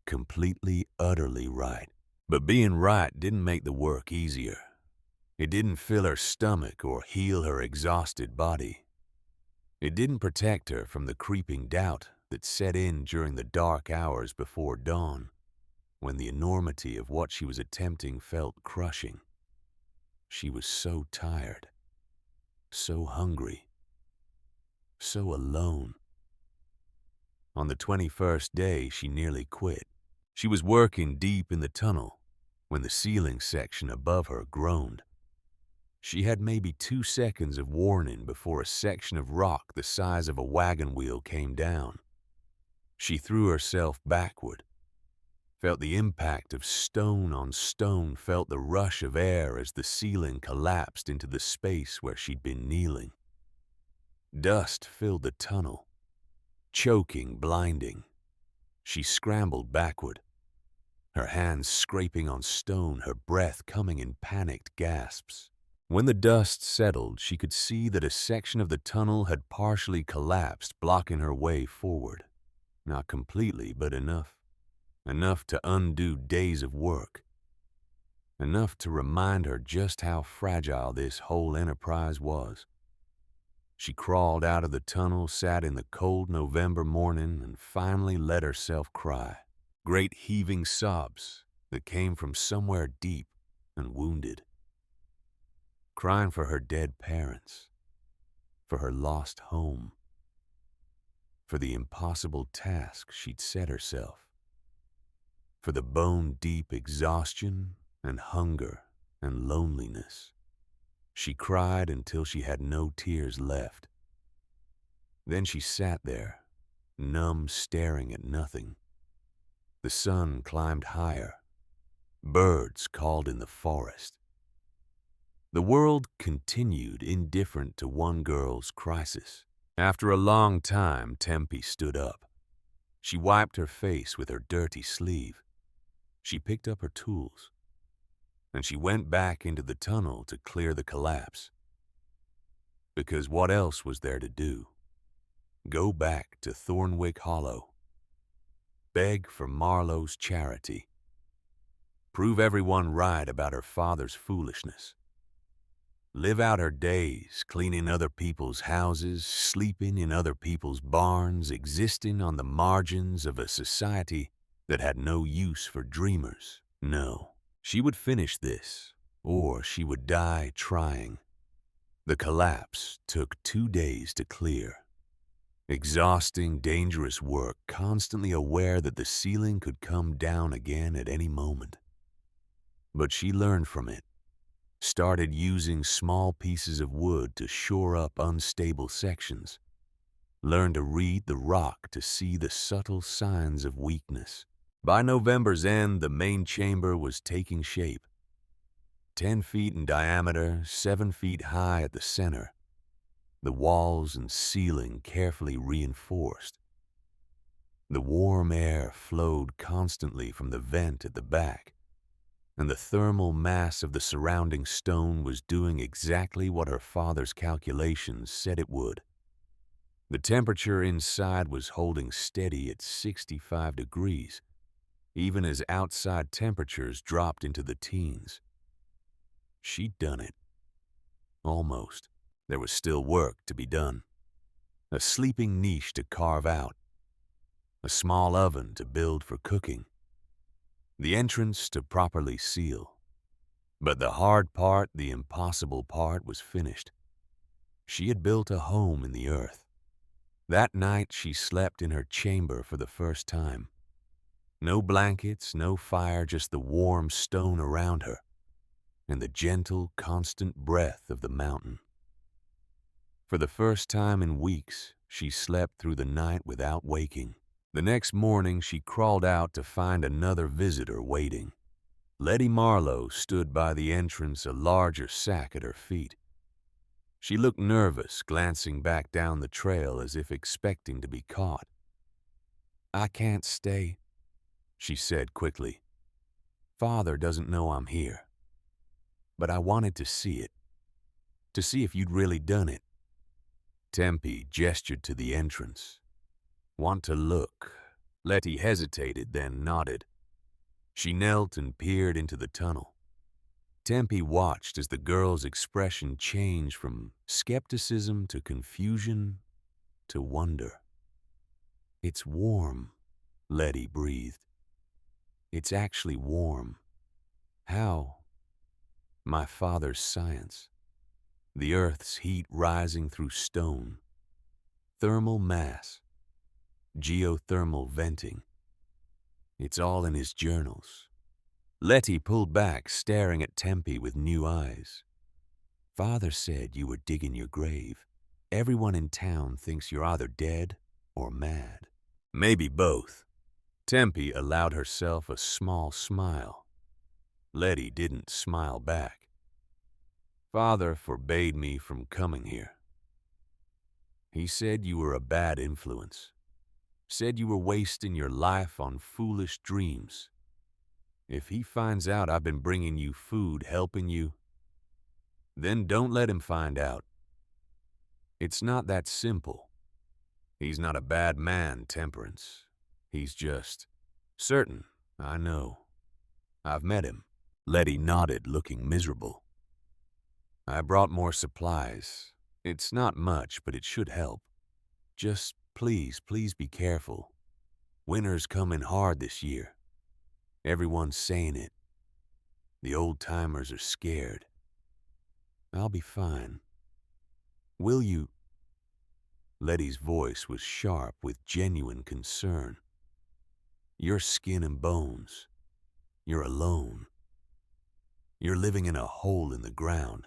Completely, utterly right. But being right didn't make the work easier. It didn't fill her stomach or heal her exhausted body. It didn't protect her from the creeping doubt that set in during the dark hours before dawn, when the enormity of what she was attempting felt crushing. She was so tired, so hungry, so alone. On the 21st day, she nearly quit. She was working deep in the tunnel when the ceiling section above her groaned. She had maybe 2 seconds of warning before a section of rock the size of a wagon wheel came down. She threw herself backward, felt the impact of stone on stone, felt the rush of air as the ceiling collapsed into the space where she'd been kneeling. Dust filled the tunnel, choking, blinding. She scrambled backward, her hands scraping on stone, her breath coming in panicked gasps. When the dust settled, she could see that a section of the tunnel had partially collapsed, blocking her way forward. Not completely, but enough. Enough to undo days of work. Enough to remind her just how fragile this whole enterprise was. She crawled out of the tunnel, sat in the cold November morning, and finally let herself cry. Great heaving sobs that came from somewhere deep and wounded. crying for her dead parents, for her lost home, for the impossible task she'd set herself, for the bone-deep exhaustion and hunger and loneliness. She cried until she had no tears left. Then she sat there, numb, staring at nothing. The sun climbed higher. Birds called in the forest. The world continued indifferent to one girl's crisis. After a long time, Tempe stood up. She wiped her face with her dirty sleeve. She picked up her tools, and she went back into the tunnel to clear the collapse. Because what else was there to do? Go back to Thornwick Hollow. Beg for Marlowe's charity. Prove everyone right about her father's foolishness. Live out her days cleaning other people's houses, sleeping in other people's barns, existing on the margins of a society that had no use for dreamers. No, she would finish this, or she would die trying. The collapse took 2 days to clear. Exhausting, dangerous work, constantly aware that the ceiling could come down again at any moment. But she learned from it, started using small pieces of wood to shore up unstable sections, learned to read the rock to see the subtle signs of weakness. By November's end, the main chamber was taking shape. 10 feet in diameter, 7 feet high at the center, the walls and ceiling carefully reinforced. The warm air flowed constantly from the vent at the back, and the thermal mass of the surrounding stone was doing exactly what her father's calculations said it would. The temperature inside was holding steady at 65 degrees, even as outside temperatures dropped into the teens. She'd done it. Almost. There was still work to be done. A sleeping niche to carve out. A small oven to build for cooking. The entrance to properly seal. But the hard part, the impossible part, was finished. She had built a home in the earth. That night she slept in her chamber for the first time. No blankets, no fire, just the warm stone around her, and the gentle, constant breath of the mountain. For the first time in weeks, she slept through the night without waking. The next morning, she crawled out to find another visitor waiting. Letty Marlowe stood by the entrance, a larger sack at her feet. She looked nervous, glancing back down the trail as if expecting to be caught. "I can't stay," she said quickly. "Father doesn't know I'm here. But I wanted to see it, to see if you'd really done it." Tempe gestured to the entrance. "Want to look?" Letty hesitated, then nodded. She knelt and peered into the tunnel. Tempe watched as the girl's expression changed from skepticism to confusion to wonder. "It's warm," Letty breathed. "It's actually warm. How?" "My father's science. The earth's heat rising through stone. Thermal mass. Geothermal venting. It's all in his journals." Letty pulled back, staring at Tempe with new eyes. "Father said you were digging your grave. Everyone in town thinks you're either dead or mad." "Maybe both." Tempe allowed herself a small smile. Letty didn't smile back. "Father forbade me from coming here. He said you were a bad influence. Said you were wasting your life on foolish dreams. If he finds out I've been bringing you food, helping you, then don't let him find out. It's not that simple. He's not a bad man, Temperance. He's just certain, I know. I've met him." Letty nodded, looking miserable. "I brought more supplies. It's not much, but it should help. Just please be careful. Winter's coming hard this year. Everyone's saying it. The old-timers are scared." I'll be fine. Will you? Letty's voice was sharp with genuine concern. You're skin and bones. You're alone. You're living in a hole in the ground.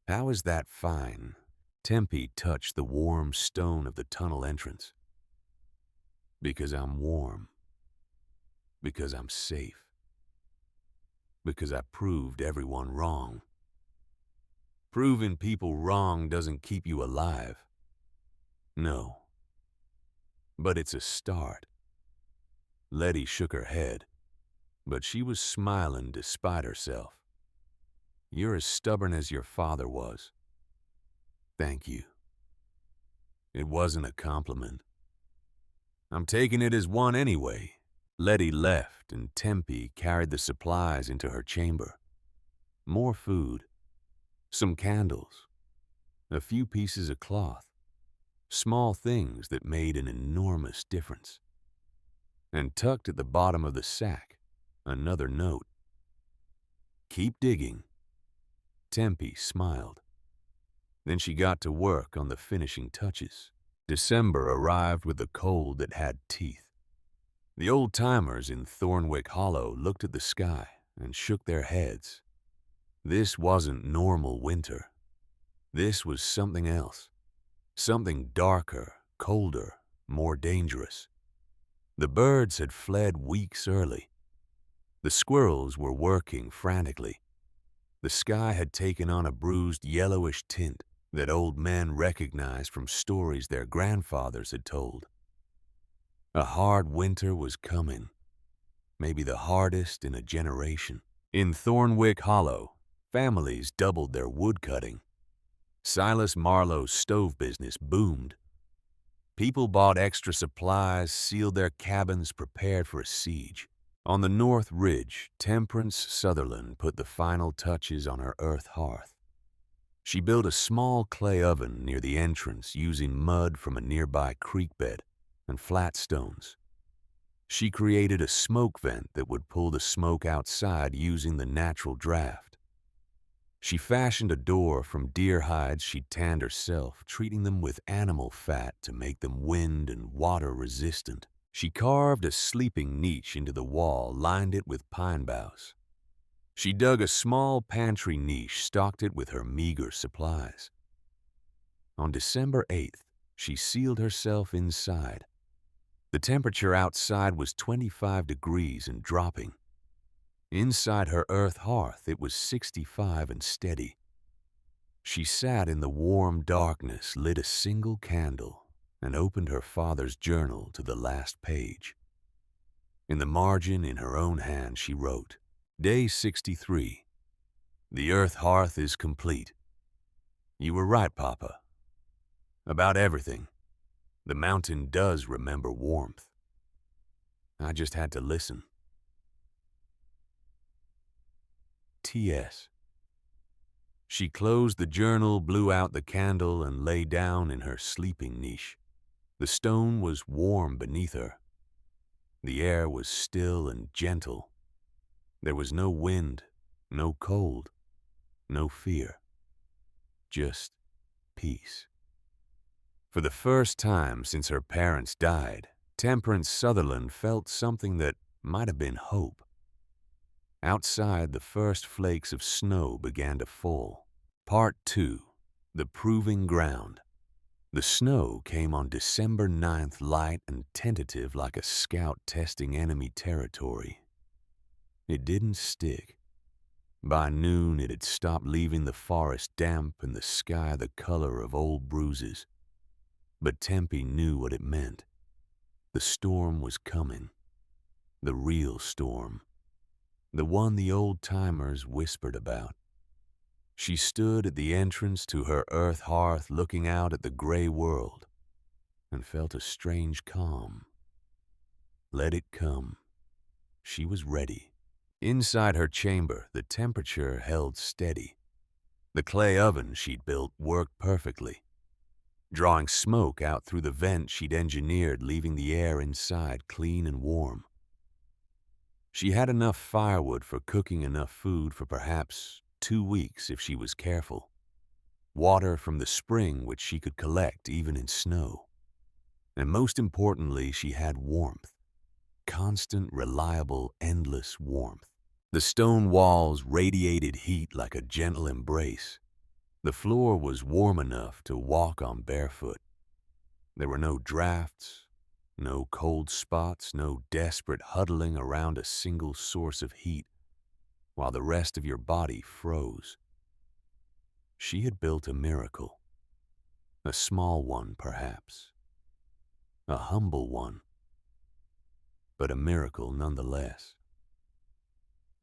How is that fine? Tempe touched the warm stone of the tunnel entrance. Because I'm warm. Because I'm safe. Because I proved everyone wrong. Proving people wrong doesn't keep you alive. No. But it's a start. Letty shook her head, but she was smiling despite herself. You're as stubborn as your father was. Thank you. It wasn't a compliment. I'm taking it as one anyway. Letty left, and Tempe carried the supplies into her chamber. More food, some candles, a few pieces of cloth, small things that made an enormous difference. And tucked at the bottom of the sack, another note. Keep digging. Tempe smiled. Then she got to work on the finishing touches. December arrived with a cold that had teeth. The old-timers in Thornwick Hollow looked at the sky and shook their heads. This wasn't normal winter. This was something else. Something darker, colder, more dangerous. The birds had fled weeks early. The squirrels were working frantically. The sky had taken on a bruised yellowish tint that old men recognized from stories their grandfathers had told. A hard winter was coming, maybe the hardest in a generation. In Thornwick Hollow, families doubled their wood cutting. Silas Marlowe's stove business boomed. People bought extra supplies, sealed their cabins, prepared for a siege. On the North Ridge, Temperance Sutherland put the final touches on her earth hearth. She built a small clay oven near the entrance using mud from a nearby creek bed and flat stones. She created a smoke vent that would pull the smoke outside using the natural draft. She fashioned a door from deer hides she'd tanned herself, treating them with animal fat to make them wind and water resistant. She carved a sleeping niche into the wall, lined it with pine boughs. She dug a small pantry niche, stocked it with her meager supplies. On December 8th, she sealed herself inside. The temperature outside was 25 degrees and dropping. Inside her earth hearth, it was 65 and steady. She sat in the warm darkness, lit a single candle, and opened her father's journal to the last page. In the margin, in her own hand, she wrote, Day 63. The earth hearth is complete. You were right, Papa. About everything. The mountain does remember warmth. I just had to listen. T.S. She closed the journal, blew out the candle, and lay down in her sleeping niche. The stone was warm beneath her. The air was still and gentle. There was no wind, no cold, no fear. Just peace. For the first time since her parents died, Temperance Sutherland felt something that might have been hope. Outside, the first flakes of snow began to fall. Part 2. The Proving Ground. The snow came on December 9th, light and tentative like a scout testing enemy territory. It didn't stick. By noon, it had stopped leaving the forest damp and the sky the color of old bruises. But Tempe knew what it meant. The storm was coming. The real storm. The one the old-timers whispered about. She stood at the entrance to her earth hearth looking out at the gray world and felt a strange calm. Let it come. She was ready. Inside her chamber, the temperature held steady. The clay oven she'd built worked perfectly, drawing smoke out through the vent she'd engineered, leaving the air inside clean and warm. She had enough firewood for cooking enough food for perhaps 2 weeks if she was careful. Water from the spring which she could collect even in snow. And most importantly, she had warmth. Constant, reliable, endless warmth. The stone walls radiated heat like a gentle embrace. The floor was warm enough to walk on barefoot. There were no drafts, no cold spots, no desperate huddling around a single source of heat while the rest of your body froze. She had built a miracle. A small one, perhaps. A humble one. But a miracle nonetheless.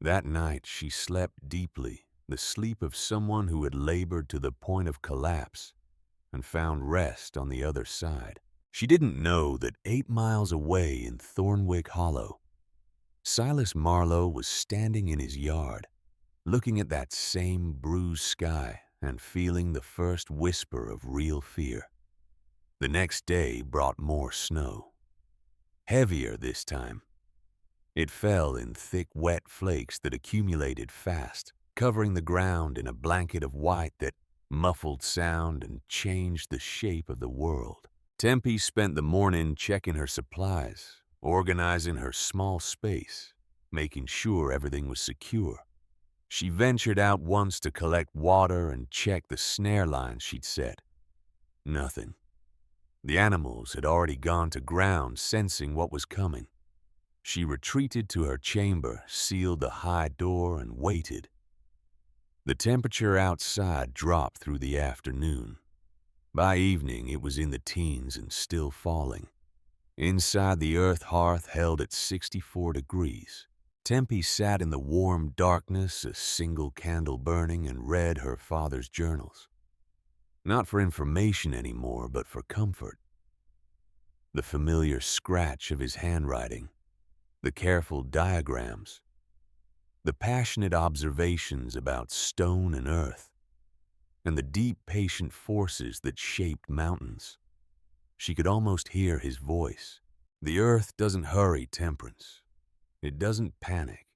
That night she slept deeply, the sleep of someone who had labored to the point of collapse and found rest on the other side. She didn't know that 8 miles away in Thornwick Hollow, Silas Marlowe was standing in his yard, looking at that same bruised sky and feeling the first whisper of real fear. The next day brought more snow. Heavier this time. It fell in thick, wet flakes that accumulated fast, covering the ground in a blanket of white that muffled sound and changed the shape of the world. Tempe spent the morning checking her supplies, organizing her small space, making sure everything was secure. She ventured out once to collect water and check the snare lines she'd set. Nothing. The animals had already gone to ground, sensing what was coming. She retreated to her chamber, sealed the high door, and waited. The temperature outside dropped through the afternoon. By evening, it was in the teens and still falling. Inside, the earth hearth held at 64 degrees. Tempe sat in the warm darkness, a single candle burning, and read her father's journals. Not for information anymore, but for comfort. The familiar scratch of his handwriting, the careful diagrams, the passionate observations about stone and earth, and the deep, patient forces that shaped mountains. She could almost hear his voice. The earth doesn't hurry temperance. It doesn't panic.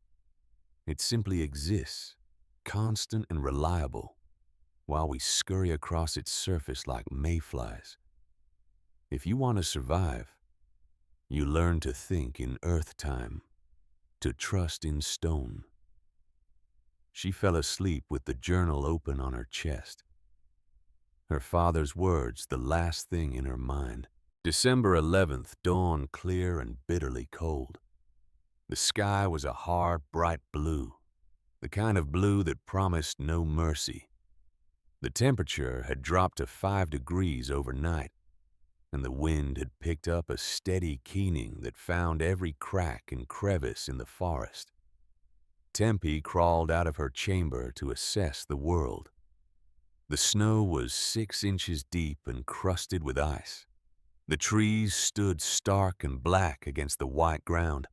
It simply exists, constant and reliable, while we scurry across its surface like mayflies. If you want to survive, you learn to think in earth time, to trust in stone. She fell asleep with the journal open on her chest. Her father's words the last thing in her mind. December 11th dawned clear and bitterly cold. The sky was a hard, bright blue, the kind of blue that promised no mercy. The temperature had dropped to 5 degrees overnight, and the wind had picked up a steady keening that found every crack and crevice in the forest. Tempe crawled out of her chamber to assess the world. The snow was 6 inches deep and crusted with ice. The trees stood stark and black against the white ground.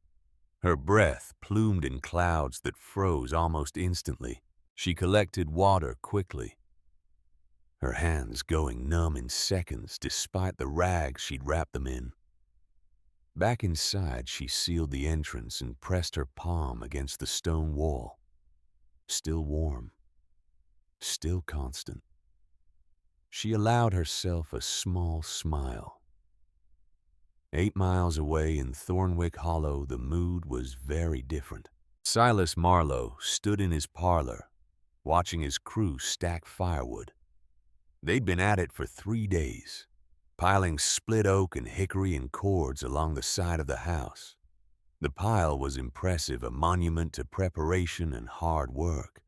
Her breath plumed in clouds that froze almost instantly. She collected water quickly, her hands going numb in seconds despite the rags she'd wrapped them in. Back inside, she sealed the entrance and pressed her palm against the stone wall. Still warm, still constant. She allowed herself a small smile. 8 miles away in Thornwick Hollow, the mood was very different. Silas Marlowe stood in his parlor, watching his crew stack firewood. They'd been at it for 3 days, piling split oak and hickory and cords along the side of the house. The pile was impressive, a monument to preparation and hard work.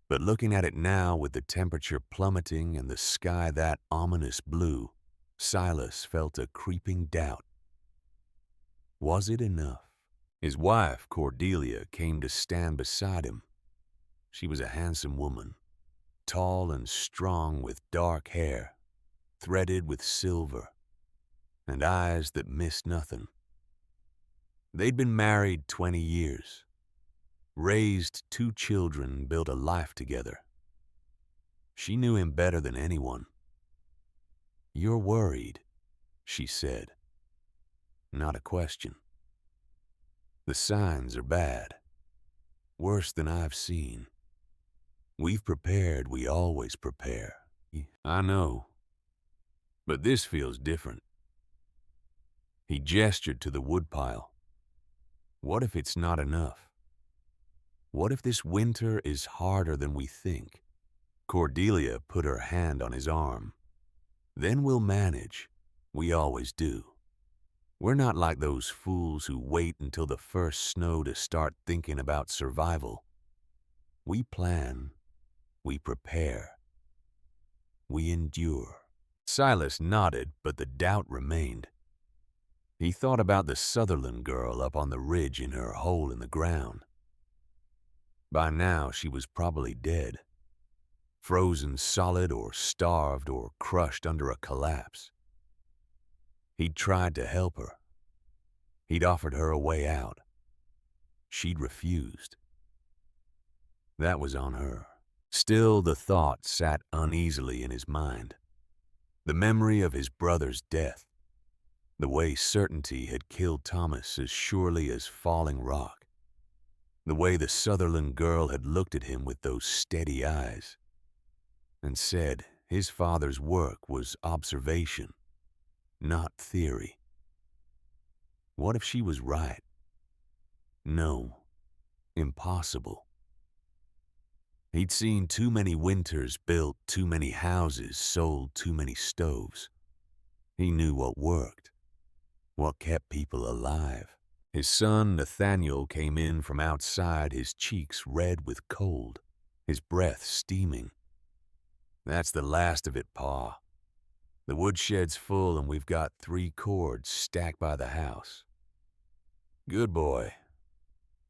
But looking at it now, with the temperature plummeting and the sky that ominous blue, Silas felt a creeping doubt. Was it enough? His wife, Cordelia, came to stand beside him. She was a handsome woman, tall and strong, with dark hair, threaded with silver, and eyes that missed nothing. They'd been married 20 years, raised 2 children, built a life together. She knew him better than anyone. "You're worried," she said. Not a question. "The signs are bad, worse than I've seen." We've prepared, we always prepare. I know, but this feels different. He gestured to the woodpile. What if it's not enough? What if this winter is harder than we think? Cordelia put her hand on his arm. Then we'll manage. We always do. We're not like those fools who wait until the first snow to start thinking about survival. We plan, we prepare, we endure. Silas nodded, but the doubt remained. He thought about the Sutherland girl up on the ridge in her hole in the ground. By now, she was probably dead, frozen solid or starved or crushed under a collapse. He'd tried to help her. He'd offered her a way out. She'd refused. That was on her. Still, the thought sat uneasily in his mind. The memory of his brother's death, the way certainty had killed Thomas as surely as falling rock, the way the Sutherland girl had looked at him with those steady eyes and said his father's work was observation, not theory. What if she was right? No, impossible. He'd seen too many winters, built too many houses, sold too many stoves. He knew what worked, what kept people alive. His son Nathaniel came in from outside, his cheeks red with cold, his breath steaming. That's the last of it, Pa. The woodshed's full and we've got 3 cords stacked by the house. Good boy.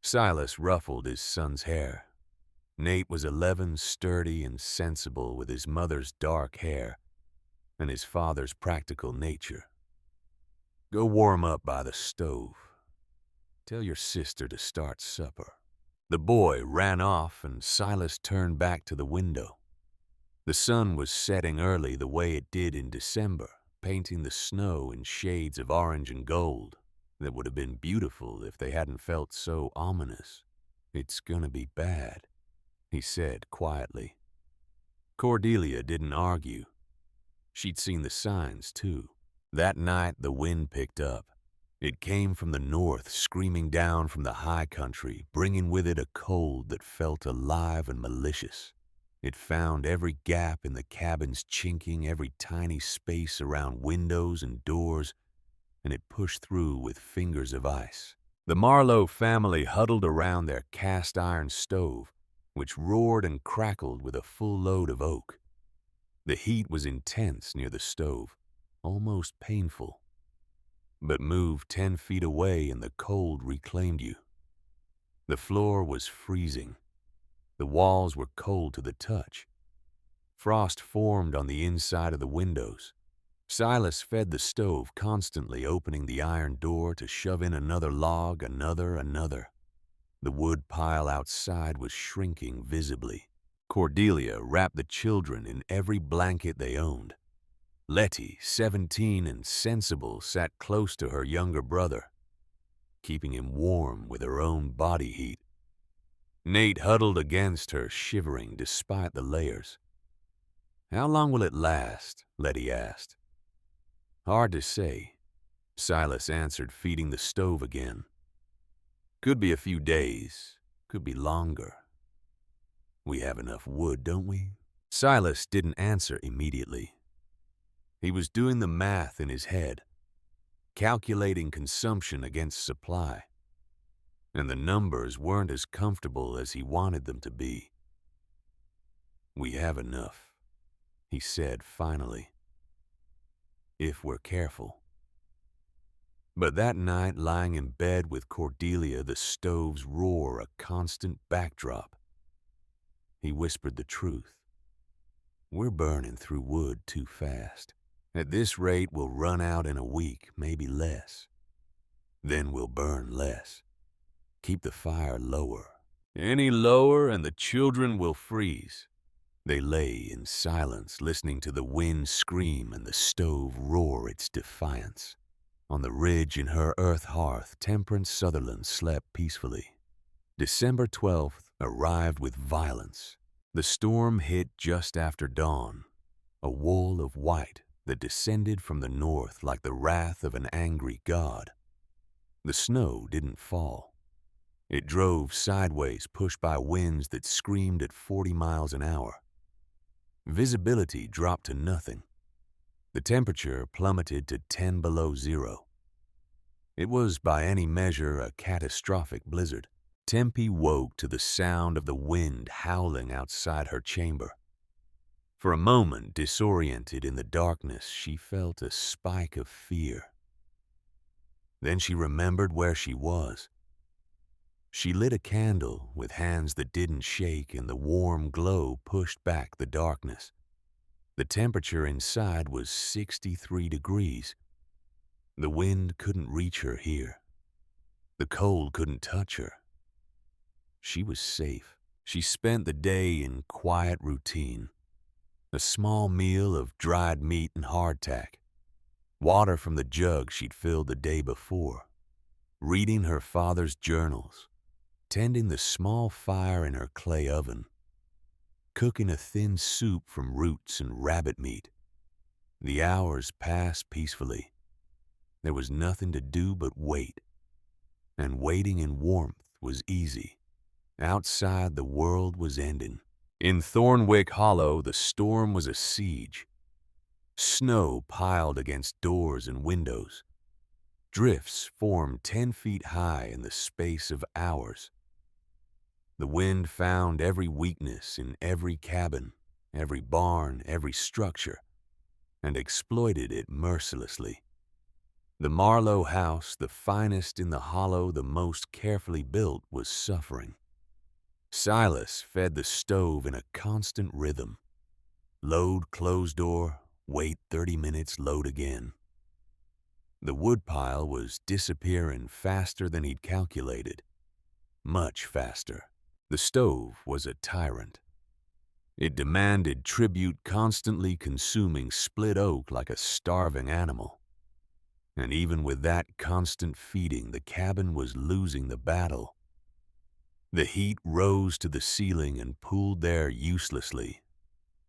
Silas ruffled his son's hair. Nate was 11, sturdy and sensible, with his mother's dark hair and his father's practical nature. Go warm up by the stove. Tell your sister to start supper. The boy ran off and Silas turned back to the window. The sun was setting early the way it did in December, painting the snow in shades of orange and gold that would have been beautiful if they hadn't felt so ominous. It's gonna be bad, he said quietly. Cordelia didn't argue. She'd seen the signs, too. That night, the wind picked up. It came from the north, screaming down from the high country, bringing with it a cold that felt alive and malicious. It found every gap in the cabin's chinking, every tiny space around windows and doors, and it pushed through with fingers of ice. The Marlowe family huddled around their cast-iron stove, which roared and crackled with a full load of oak. The heat was intense near the stove, almost painful. But move 10 feet away and the cold reclaimed you. The floor was freezing. The walls were cold to the touch. Frost formed on the inside of the windows. Silas fed the stove, constantly opening the iron door to shove in another log, another. The wood pile outside was shrinking visibly. Cordelia wrapped the children in every blanket they owned. Letty, 17 and sensible, sat close to her younger brother, keeping him warm with her own body heat. Nate huddled against her, shivering despite the layers. How long will it last? Letty asked. Hard to say, Silas answered, feeding the stove again. Could be a few days, could be longer. We have enough wood, don't we? Silas didn't answer immediately. He was doing the math in his head, calculating consumption against supply, and the numbers weren't as comfortable as he wanted them to be. We have enough, he said finally, if we're careful. But that night, lying in bed with Cordelia, the stove's roar a constant backdrop, he whispered the truth. We're burning through wood too fast. At this rate, we'll run out in a week, maybe less. Then we'll burn less. Keep the fire lower. Any lower and the children will freeze. They lay in silence, listening to the wind scream and the stove roar its defiance. On the ridge in her earth hearth, Temperance Sutherland slept peacefully. December 12th arrived with violence. The storm hit just after dawn, a wall of white that descended from the north like the wrath of an angry god. The snow didn't fall. It drove sideways, pushed by winds that screamed at 40 miles an hour. Visibility dropped to nothing. The temperature plummeted to 10 below zero. It was, by any measure, a catastrophic blizzard. Tempe woke to the sound of the wind howling outside her chamber. For a moment, disoriented in the darkness, she felt a spike of fear. Then she remembered where she was. She lit a candle with hands that didn't shake, and the warm glow pushed back the darkness. The temperature inside was 63 degrees. The wind couldn't reach her here. The cold couldn't touch her. She was safe. She spent the day in quiet routine. A small meal of dried meat and hardtack. Water from the jug she'd filled the day before. Reading her father's journals. Tending the small fire in her clay oven. Cooking a thin soup from roots and rabbit meat. The hours passed peacefully. There was nothing to do but wait. And waiting in warmth was easy. Outside, the world was ending. In Thornwick Hollow, the storm was a siege. Snow piled against doors and windows. Drifts formed 10 feet high in the space of hours. The wind found every weakness in every cabin, every barn, every structure, and exploited it mercilessly. The Marlowe house, the finest in the hollow, the most carefully built, was suffering. Silas fed the stove in a constant rhythm. Load, close door, wait 30 minutes, load again. The woodpile was disappearing faster than he'd calculated. Much faster. The stove was a tyrant. It demanded tribute, constantly consuming split oak like a starving animal. And even with that constant feeding, the cabin was losing the battle. The heat rose to the ceiling and pooled there uselessly.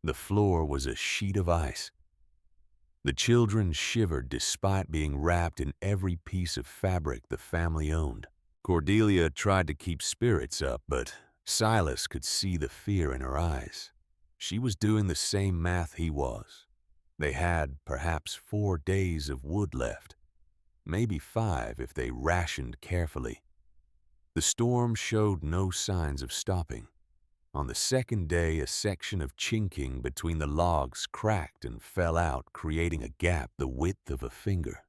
The floor was a sheet of ice. The children shivered despite being wrapped in every piece of fabric the family owned. Cordelia tried to keep spirits up, but Silas could see the fear in her eyes. She was doing the same math he was. They had perhaps 4 days of wood left, maybe 5 if they rationed carefully. The storm showed no signs of stopping. On the second day, a section of chinking between the logs cracked and fell out, creating a gap the width of a finger.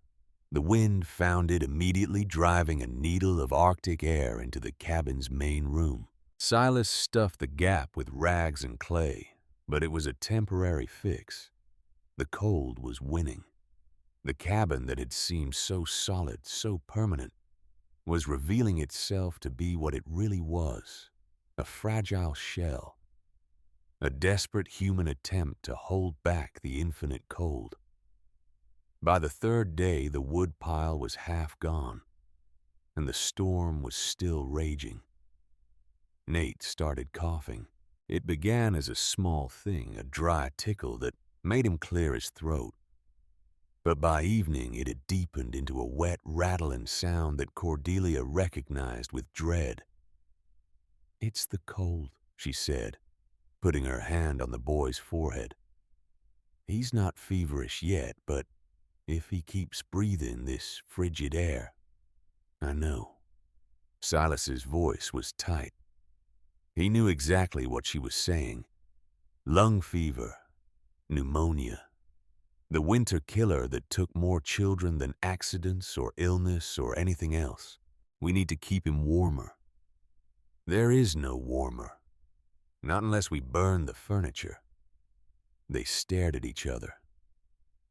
The wind found it immediately, driving a needle of Arctic air into the cabin's main room. Silas stuffed the gap with rags and clay, but it was a temporary fix. The cold was winning. The cabin that had seemed so solid, so permanent, was revealing itself to be what it really was, a fragile shell, a desperate human attempt to hold back the infinite cold. By the 3rd day, the wood pile was half gone, and the storm was still raging. Nate started coughing. It began as a small thing, a dry tickle that made him clear his throat. But by evening, it had deepened into a wet, rattling sound that Cordelia recognized with dread. "It's the cold," she said, putting her hand on the boy's forehead. "He's not feverish yet, but if he keeps breathing this frigid air, I know." Silas's voice was tight. He knew exactly what she was saying. Lung fever, pneumonia, the winter killer that took more children than accidents or illness or anything else. We need to keep him warmer. There is no warmer, not unless we burn the furniture. They stared at each other,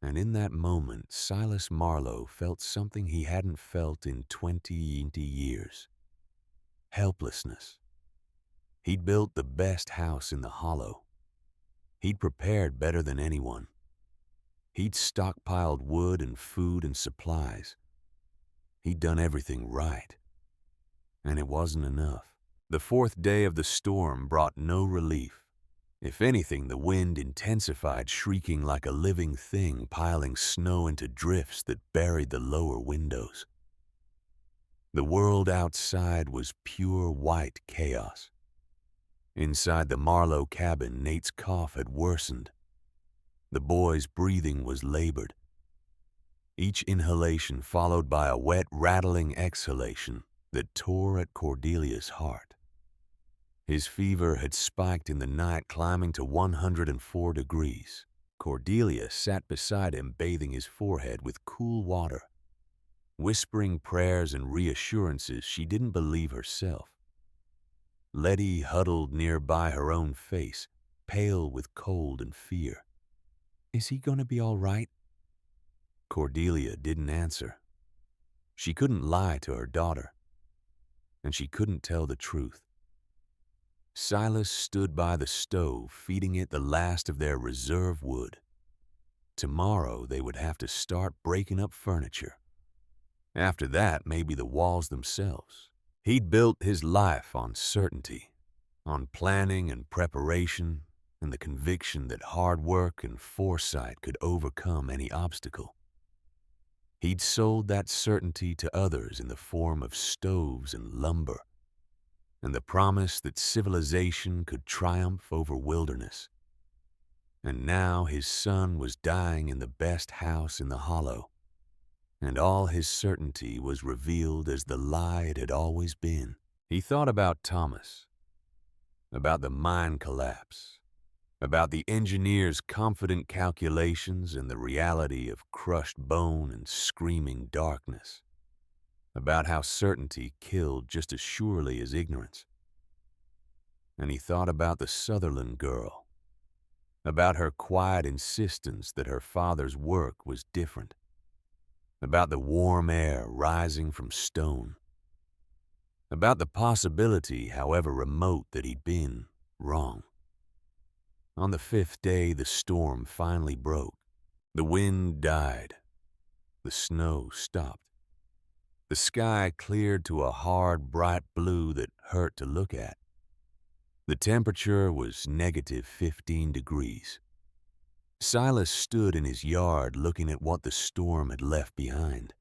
and in that moment, Silas Marlowe felt something he hadn't felt in 20 years. Helplessness. He'd built the best house in the hollow. He'd prepared better than anyone. He'd stockpiled wood and food and supplies. He'd done everything right. And it wasn't enough. The 4th day of the storm brought no relief. If anything, the wind intensified, shrieking like a living thing, piling snow into drifts that buried the lower windows. The world outside was pure white chaos. Inside the Marlowe cabin, Nate's cough had worsened. The boy's breathing was labored, each inhalation followed by a wet, rattling exhalation that tore at Cordelia's heart. His fever had spiked in the night, climbing to 104 degrees. Cordelia sat beside him, bathing his forehead with cool water, whispering prayers and reassurances she didn't believe herself. Letty huddled nearby, her own face, pale with cold and fear. "Is he going to be all right?" Cordelia didn't answer. She couldn't lie to her daughter, and she couldn't tell the truth. Silas stood by the stove, feeding it the last of their reserve wood. Tomorrow they would have to start breaking up furniture. After that, maybe the walls themselves. He'd built his life on certainty, on planning and preparation, and the conviction that hard work and foresight could overcome any obstacle. He'd sold that certainty to others in the form of stoves and lumber, and the promise that civilization could triumph over wilderness. And now his son was dying in the best house in the hollow, and all his certainty was revealed as the lie it had always been. He thought about Thomas, about the mine collapse, about the engineer's confident calculations and the reality of crushed bone and screaming darkness, about how certainty killed just as surely as ignorance. And he thought about the Sutherland girl, about her quiet insistence that her father's work was different, about the warm air rising from stone, about the possibility, however remote, that he'd been wrong. On the 5th day, the storm finally broke. The wind died. The snow stopped. The sky cleared to a hard, bright blue that hurt to look at. The temperature was -15 degrees. Silas stood in his yard looking at what the storm had left behind.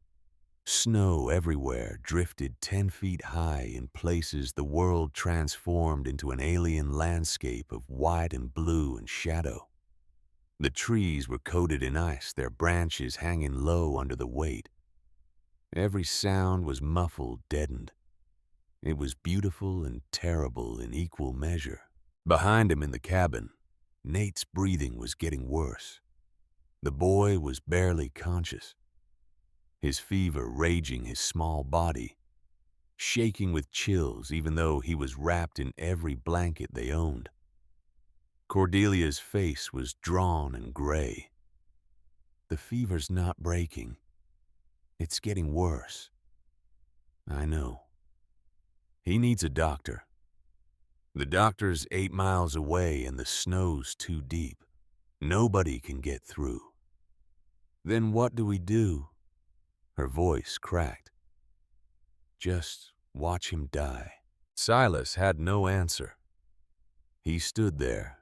Snow everywhere drifted 10 feet high, in places the world transformed into an alien landscape of white and blue and shadow. The trees were coated in ice, their branches hanging low under the weight. Every sound was muffled, deadened. It was beautiful and terrible in equal measure. Behind him in the cabin, Nate's breathing was getting worse. The boy was barely conscious, his fever raging his small body, shaking with chills even though he was wrapped in every blanket they owned. Cordelia's face was drawn and gray. "The fever's not breaking. It's getting worse." "I know. He needs a doctor. The doctor's 8 miles away and the snow's too deep. Nobody can get through." "Then what do we do?" Her voice cracked. "Just watch him die." Silas had no answer. He stood there,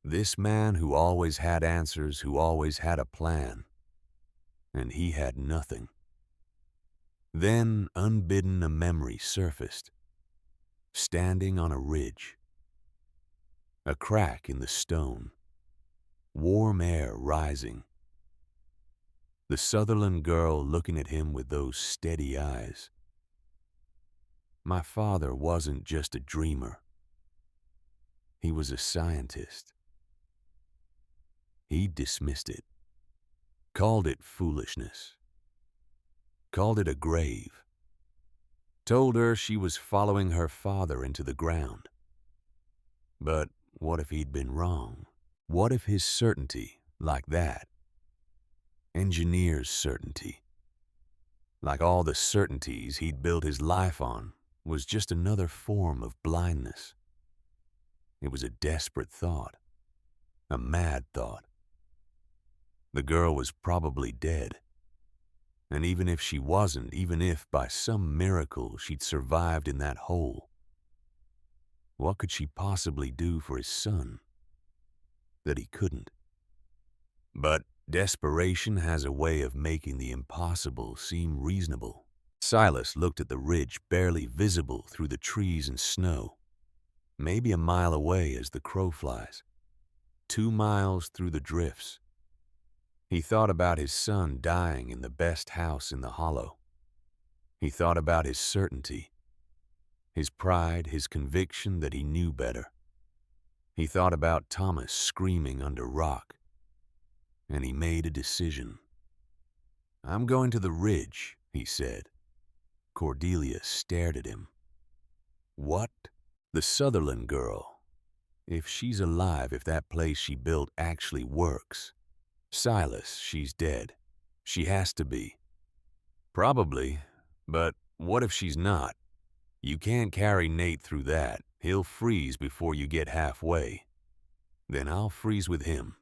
this man who always had answers, who always had a plan, and he had nothing. Then, unbidden, a memory surfaced. Standing on a ridge, a crack in the stone, warm air rising. The Sutherland girl looking at him with those steady eyes. My father wasn't just a dreamer. He was a scientist. He dismissed it, called it foolishness, called it a grave, told her she was following her father into the ground. But what if he'd been wrong? What if his certainty, like that, engineer's certainty, like all the certainties he'd built his life on, was just another form of blindness? It was a desperate thought, a mad thought. The girl was probably dead. And even if she wasn't, even if by some miracle she'd survived in that hole, what could she possibly do for his son? that he couldn't. But desperation has a way of making the impossible seem reasonable. Silas looked at the ridge barely visible through the trees and snow, maybe a mile away as the crow flies, 2 miles through the drifts. He thought about his son dying in the best house in the hollow. He thought about his certainty, his pride, his conviction that he knew better. He thought about Thomas screaming under rock, and he made a decision. "I'm going to the ridge," he said. Cordelia stared at him. "What?" "The Sutherland girl. If she's alive, if that place she built actually works. Silas, she's dead. She has to be." "Probably, but what if she's not? You can't carry Nate through that. He'll freeze before you get halfway. Then I'll freeze with him.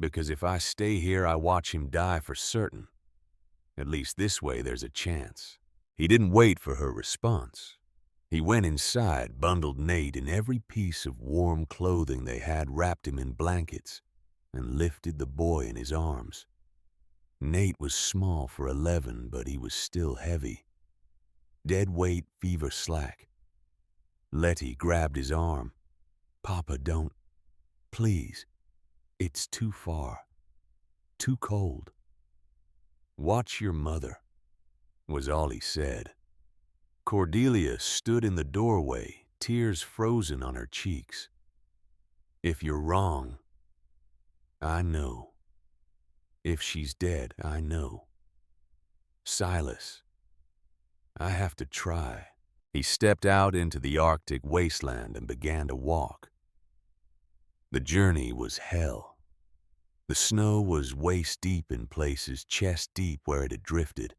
Because if I stay here, I watch him die for certain. At least this way there's a chance." He didn't wait for her response. He went inside, bundled Nate in every piece of warm clothing they had, wrapped him in blankets, and lifted the boy in his arms. Nate was small for 11, but he was still heavy. Dead weight, fever slack. Letty grabbed his arm. "Papa, don't. Please. It's too far. Too cold." "Watch your mother," was all he said. Cordelia stood in the doorway, tears frozen on her cheeks. "If you're wrong, I know. If she's dead, I know. Silas, I have to try." He stepped out into the Arctic wasteland and began to walk. The journey was hell. The snow was waist-deep in places, chest-deep where it had drifted.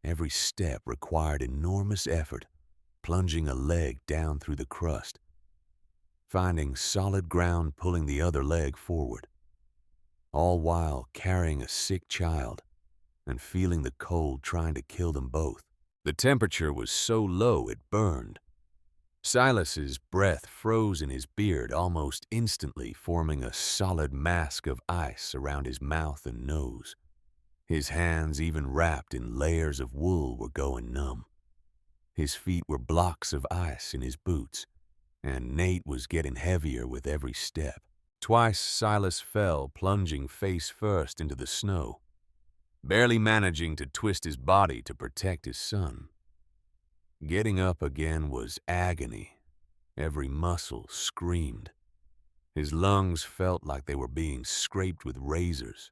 Every step required enormous effort, plunging a leg down through the crust, finding solid ground, pulling the other leg forward, all while carrying a sick child and feeling the cold trying to kill them both. The temperature was so low it burned. Silas's breath froze in his beard almost instantly, forming a solid mask of ice around his mouth and nose. His hands, even wrapped in layers of wool, were going numb. His feet were blocks of ice in his boots, and Nate was getting heavier with every step. Twice Silas fell, plunging face first into the snow, barely managing to twist his body to protect his son. Getting up again was agony. Every muscle screamed. His lungs felt like they were being scraped with razors.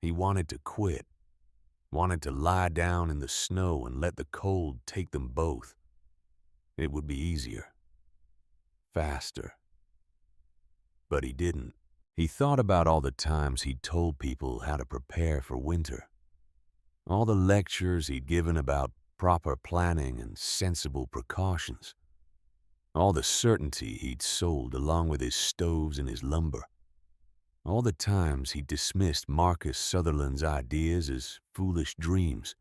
He wanted to quit, wanted to lie down in the snow and let the cold take them both. It would be easier, faster. But he didn't. He thought about all the times he'd told people how to prepare for winter, all the lectures he'd given about proper planning and sensible precautions, all the certainty he'd sold along with his stoves and his lumber, all the times he dismissed Marcus Sutherland's ideas as foolish dreams,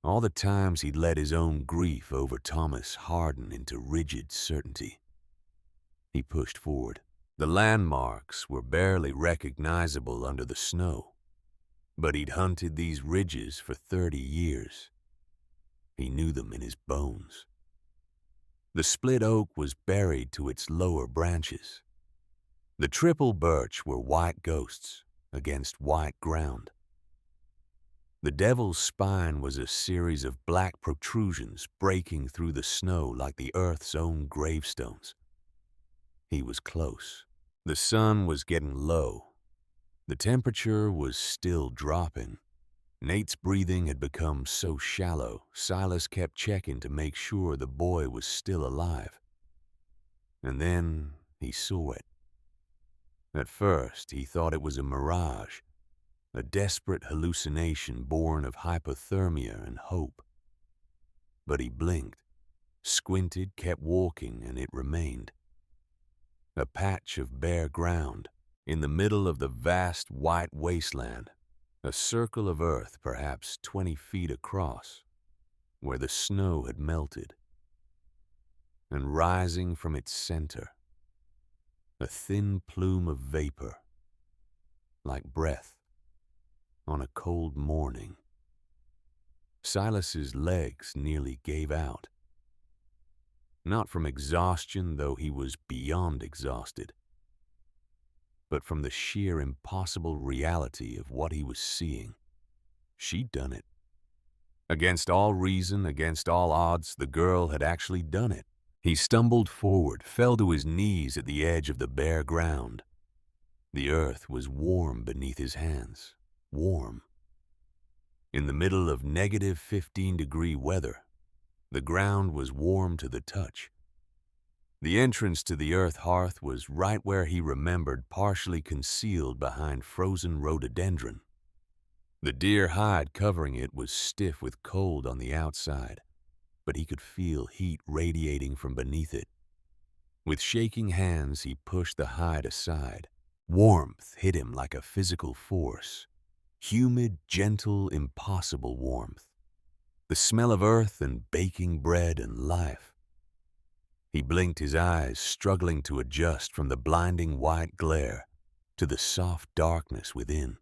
all the times he'd let his own grief over Thomas harden into rigid certainty. He pushed forward. The landmarks were barely recognizable under the snow, but he'd hunted these ridges for 30 years. He knew them in his bones. The split oak was buried to its lower branches. The triple birch were white ghosts against white ground. The devil's spine was a series of black protrusions breaking through the snow like the earth's own gravestones. He was close. The sun was getting low. The temperature was still dropping. Nate's breathing had become so shallow, Silas kept checking to make sure the boy was still alive. And then he saw it. At first, he thought it was a mirage, a desperate hallucination born of hypothermia and hope. But he blinked, squinted, kept walking, and it remained. A patch of bare ground, in the middle of the vast white wasteland, a circle of earth perhaps 20 feet across, where the snow had melted. And rising from its center, a thin plume of vapor, like breath on a cold morning. Silas's legs nearly gave out, not from exhaustion, though he was beyond exhausted, but from the sheer impossible reality of what he was seeing. She'd done it. Against all reason, against all odds, the girl had actually done it. He stumbled forward, fell to his knees at the edge of the bare ground. The earth was warm beneath his hands. Warm. In the middle of negative 15-degree weather, the ground was warm to the touch. The entrance to the earth hearth was right where he remembered, partially concealed behind frozen rhododendron. The deer hide covering it was stiff with cold on the outside, but he could feel heat radiating from beneath it. With shaking hands, he pushed the hide aside. Warmth hit him like a physical force. Humid, gentle, impossible warmth. The smell of earth and baking bread and life. He blinked his eyes, struggling to adjust from the blinding white glare to the soft darkness within.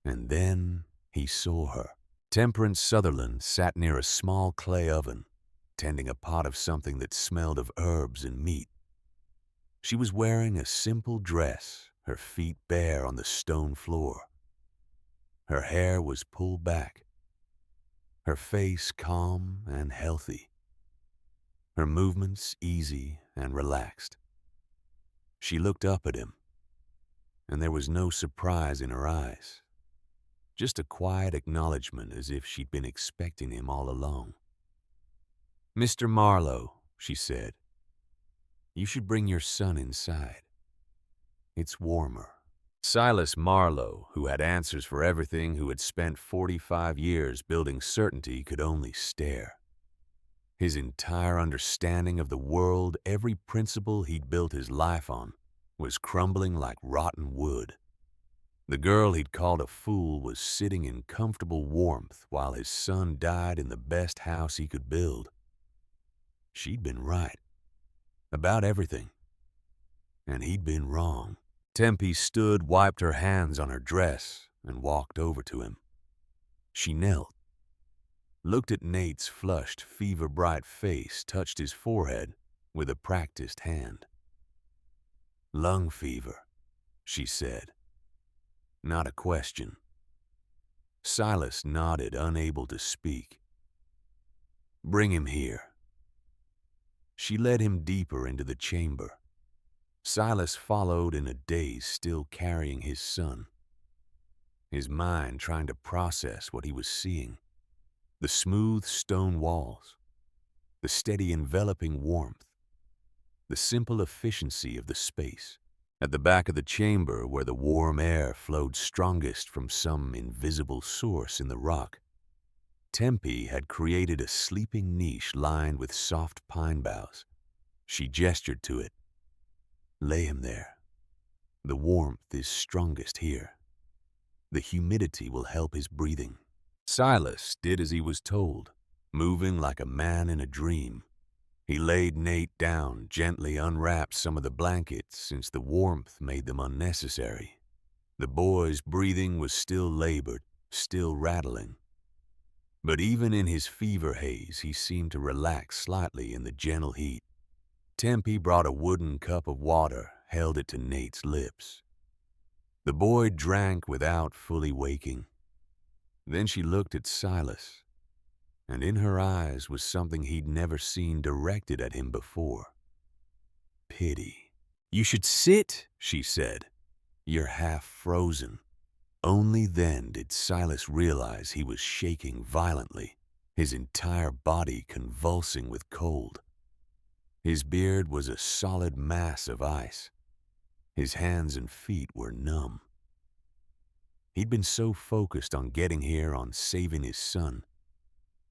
And then he saw her. Temperance Sutherland sat near a small clay oven, tending a pot of something that smelled of herbs and meat. She was wearing a simple dress, her feet bare on the stone floor. Her hair was pulled back, her face calm and healthy, her movements easy and relaxed. She looked up at him, and there was no surprise in her eyes, just a quiet acknowledgement as if she'd been expecting him all along. "Mr. Marlowe," she said, "you should bring your son inside. It's warmer." Silas Marlowe, who had answers for everything, who had spent 45 years building certainty, could only stare. His entire understanding of the world, every principle he'd built his life on, was crumbling like rotten wood. The girl he'd called a fool was sitting in comfortable warmth while his son died in the best house he could build. She'd been right about everything, and he'd been wrong. Tempe stood, wiped her hands on her dress, and walked over to him. She knelt, looked at Nate's flushed, fever-bright face, touched his forehead with a practiced hand. "Lung fever," she said. Not a question. Silas nodded, unable to speak. "Bring him here." She led him deeper into the chamber. Silas followed in a daze, still carrying his son, his mind trying to process what he was seeing. The smooth stone walls, the steady enveloping warmth, the simple efficiency of the space. At the back of the chamber, where the warm air flowed strongest from some invisible source in the rock, Tempe had created a sleeping niche lined with soft pine boughs. She gestured to it. "Lay him there. The warmth is strongest here. The humidity will help his breathing." Silas did as he was told, moving like a man in a dream. He laid Nate down, gently unwrapped some of the blankets since the warmth made them unnecessary. The boy's breathing was still labored, still rattling. But even in his fever haze, he seemed to relax slightly in the gentle heat. Tempe brought a wooden cup of water, held it to Nate's lips. The boy drank without fully waking. Then she looked at Silas, and in her eyes was something he'd never seen directed at him before. Pity. "You should sit," she said. "You're half frozen." Only then did Silas realize he was shaking violently, his entire body convulsing with cold. His beard was a solid mass of ice. His hands and feet were numb. He'd been so focused on getting here, on saving his son,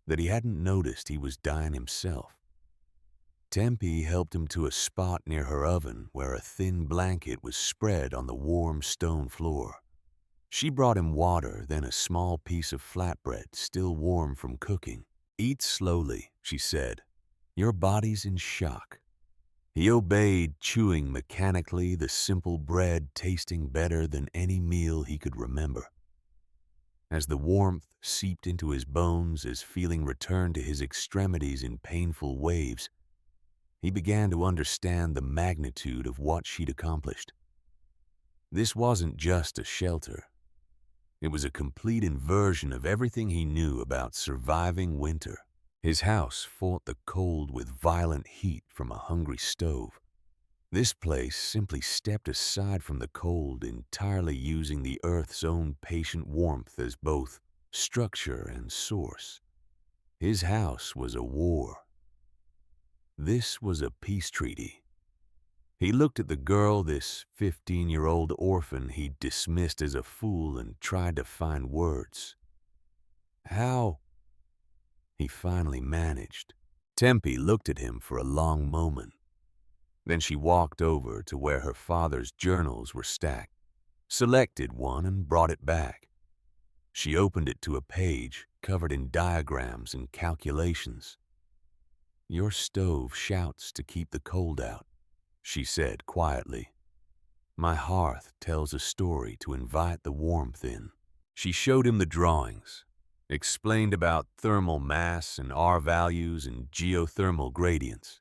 that he hadn't noticed he was dying himself. Tempe helped him to a spot near her oven where a thin blanket was spread on the warm stone floor. She brought him water, then a small piece of flatbread, still warm from cooking. "Eat slowly," she said. "Your body's in shock." He obeyed, chewing mechanically, the simple bread tasting better than any meal he could remember. As the warmth seeped into his bones, as feeling returned to his extremities in painful waves, he began to understand the magnitude of what she'd accomplished. This wasn't just a shelter. It was a complete inversion of everything he knew about surviving winter. His house fought the cold with violent heat from a hungry stove. This place simply stepped aside from the cold, entirely using the earth's own patient warmth as both structure and source. His house was a war. This was a peace treaty. He looked at the girl, this 15-year-old orphan he'd dismissed as a fool, and tried to find words. How? He finally managed. Tempe looked at him for a long moment. Then she walked over to where her father's journals were stacked, selected one and brought it back. She opened it to a page covered in diagrams and calculations. "Your stove shouts to keep the cold out," she said quietly. "My hearth tells a story to invite the warmth in." She showed him the drawings, explained about thermal mass and R values and geothermal gradients,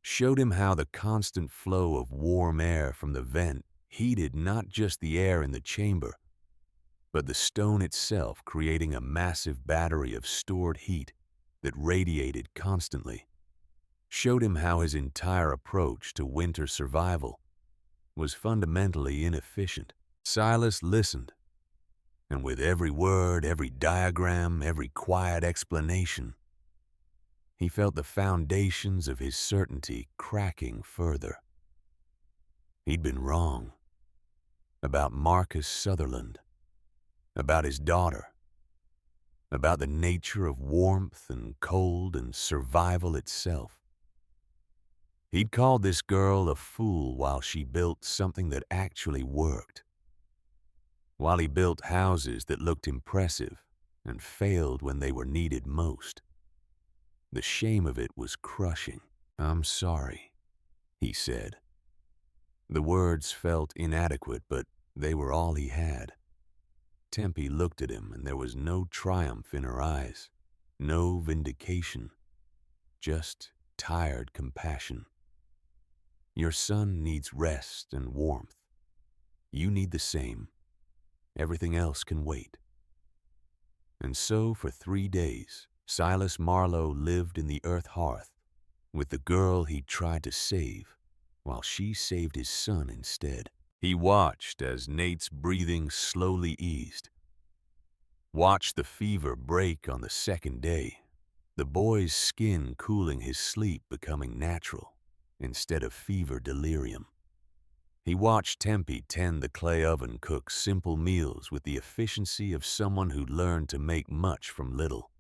showed him how the constant flow of warm air from the vent heated not just the air in the chamber, but the stone itself, creating a massive battery of stored heat that radiated constantly. Showed him how his entire approach to winter survival was fundamentally inefficient. Silas listened, and with every word, every diagram, every quiet explanation, he felt the foundations of his certainty cracking further. He'd been wrong about Marcus Sutherland, about his daughter, about the nature of warmth and cold and survival itself. He'd called this girl a fool while she built something that actually worked, while he built houses that looked impressive and failed when they were needed most. The shame of it was crushing. "I'm sorry," he said. The words felt inadequate, but they were all he had. Tempe looked at him, and there was no triumph in her eyes, no vindication, just tired compassion. "Your son needs rest and warmth. You need the same. Everything else can wait." And so for 3 days, Silas Marlowe lived in the earth hearth with the girl he'd tried to save, while she saved his son instead. He watched as Nate's breathing slowly eased, watched the fever break on the second day, the boy's skin cooling, his sleep becoming natural instead of fever delirium. He watched Tempe tend the clay oven, cook simple meals with the efficiency of someone who'd learned to make much from little.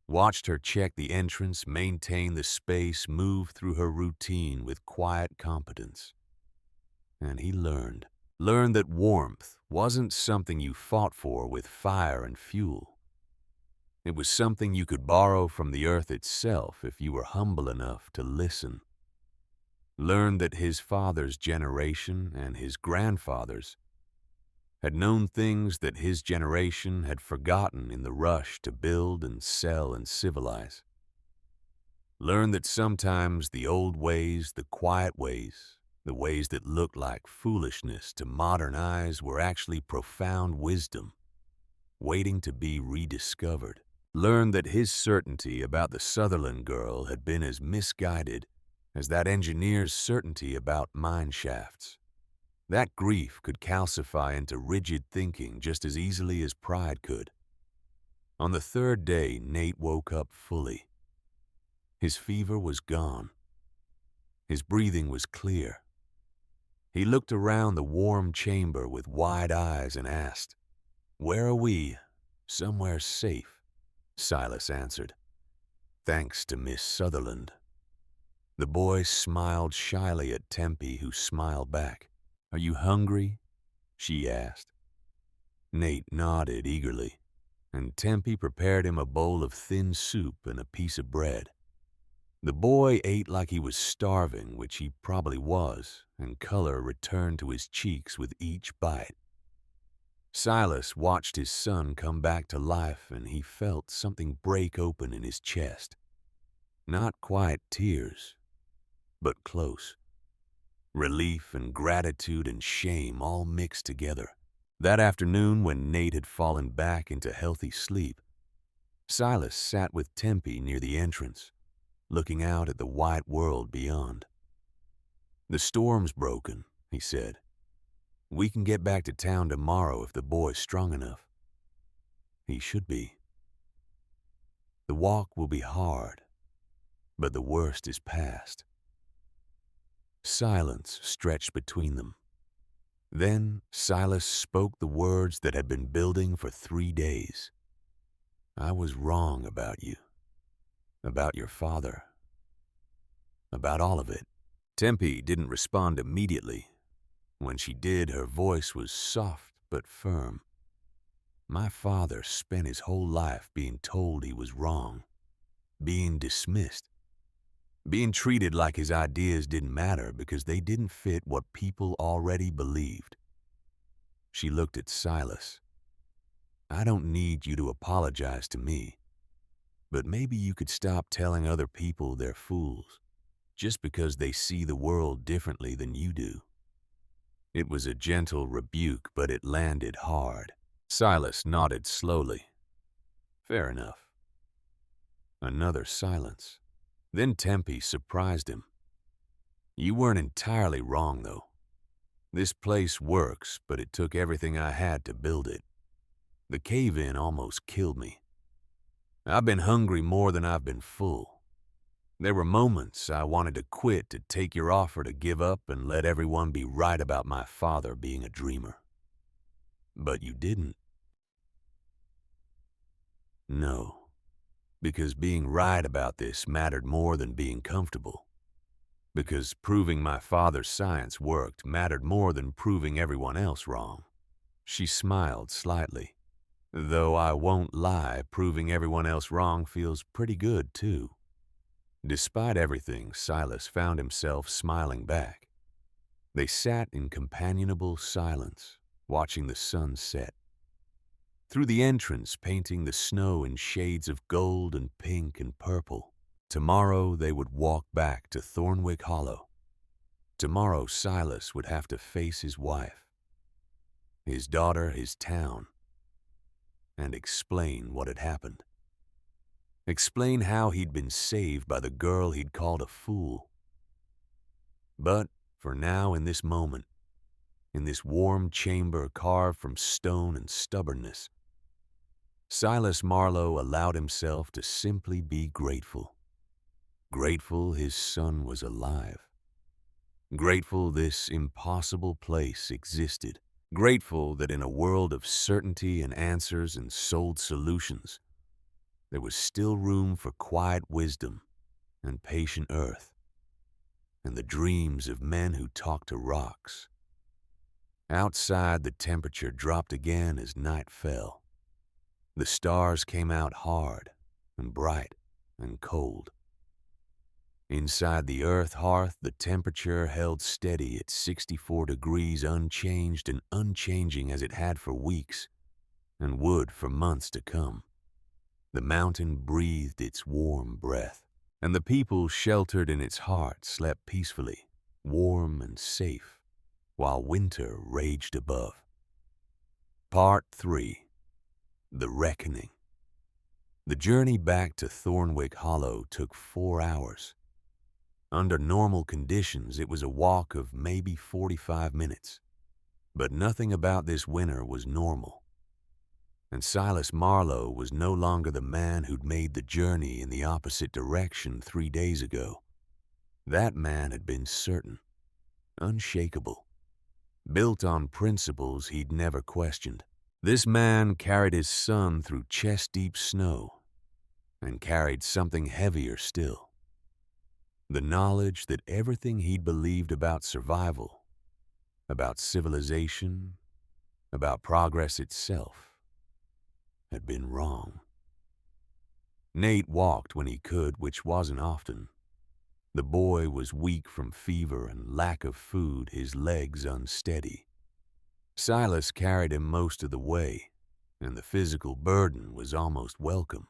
Watched her check the entrance, maintain the space, move through her routine with quiet competence. And he learned that warmth wasn't something you fought for with fire and fuel. It was something you could borrow from the earth itself if you were humble enough to listen. Learned that his father's generation and his grandfather's had known things that his generation had forgotten in the rush to build and sell and civilize. Learned that sometimes the old ways, the quiet ways, the ways that looked like foolishness to modern eyes were actually profound wisdom, waiting to be rediscovered. Learned that his certainty about the Sutherland girl had been as misguided as that engineer's certainty about mine shafts. That grief could calcify into rigid thinking just as easily as pride could. On the 3rd day, Nate woke up fully. His fever was gone. His breathing was clear. He looked around the warm chamber with wide eyes and asked, "Where are we?" "Somewhere safe," Silas answered. "Thanks to Miss Sutherland." The boy smiled shyly at Tempe, who smiled back. "Are you hungry?" she asked. Nate nodded eagerly, and Tempe prepared him a bowl of thin soup and a piece of bread. The boy ate like he was starving, which he probably was, and color returned to his cheeks with each bite. Silas watched his son come back to life, and he felt something break open in his chest. Not quite tears, but close. Relief and gratitude and shame all mixed together. That afternoon, when Nate had fallen back into healthy sleep, Silas sat with Tempe near the entrance, looking out at the white world beyond. "The storm's broken," he said. "We can get back to town tomorrow if the boy's strong enough." He should be. The walk will be hard, but the worst is past. Silence stretched between them. Then Silas spoke the words that had been building for 3 days. "I was wrong about you, about your father, about all of it." Tempe didn't respond immediately. When she did, her voice was soft but firm. "My father spent his whole life being told he was wrong, being dismissed, being treated like his ideas didn't matter because they didn't fit what people already believed." She looked at Silas. "I don't need you to apologize to me, but maybe you could stop telling other people they're fools just because they see the world differently than you do." It was a gentle rebuke, but it landed hard. Silas nodded slowly. "Fair enough." Another silence. Then Tempe surprised him. "You weren't entirely wrong, though. This place works, but it took everything I had to build it. The cave-in almost killed me. I've been hungry more than I've been full. There were moments I wanted to quit to take your offer to give up and let everyone be right about my father being a dreamer. But you didn't." "No, because being right about this mattered more than being comfortable. Because proving my father's science worked mattered more than proving everyone else wrong." She smiled slightly. "Though I won't lie, proving everyone else wrong feels pretty good, too." Despite everything, Silas found himself smiling back. They sat in companionable silence, watching the sun set. Through the entrance, painting the snow in shades of gold and pink and purple. Tomorrow they would walk back to Thornwick Hollow. Tomorrow Silas would have to face his wife, his daughter, his town, and explain what had happened. Explain how he'd been saved by the girl he'd called a fool. But for now, in this moment, in this warm chamber carved from stone and stubbornness, Silas Marlowe allowed himself to simply be grateful. Grateful his son was alive. Grateful this impossible place existed. Grateful that in a world of certainty and answers and sold solutions, there was still room for quiet wisdom and patient earth and the dreams of men who talked to rocks. Outside, the temperature dropped again as night fell. The stars came out hard and bright and cold. Inside the earth hearth, the temperature held steady at 64 degrees, unchanged and unchanging as it had for weeks and would for months to come. The mountain breathed its warm breath, and the people sheltered in its heart slept peacefully, warm and safe, while winter raged above. Part 3. The Reckoning. The journey back to Thornwick Hollow took 4 hours. Under normal conditions, it was a walk of maybe 45 minutes. But nothing about this winter was normal. And Silas Marlowe was no longer the man who'd made the journey in the opposite direction 3 days ago. That man had been certain, unshakable, built on principles he'd never questioned. This man carried his son through chest-deep snow and carried something heavier still. The knowledge that everything he'd believed about survival, about civilization, about progress itself, had been wrong. Nate walked when he could, which wasn't often. The boy was weak from fever and lack of food, his legs unsteady. Silas carried him most of the way, and the physical burden was almost welcome.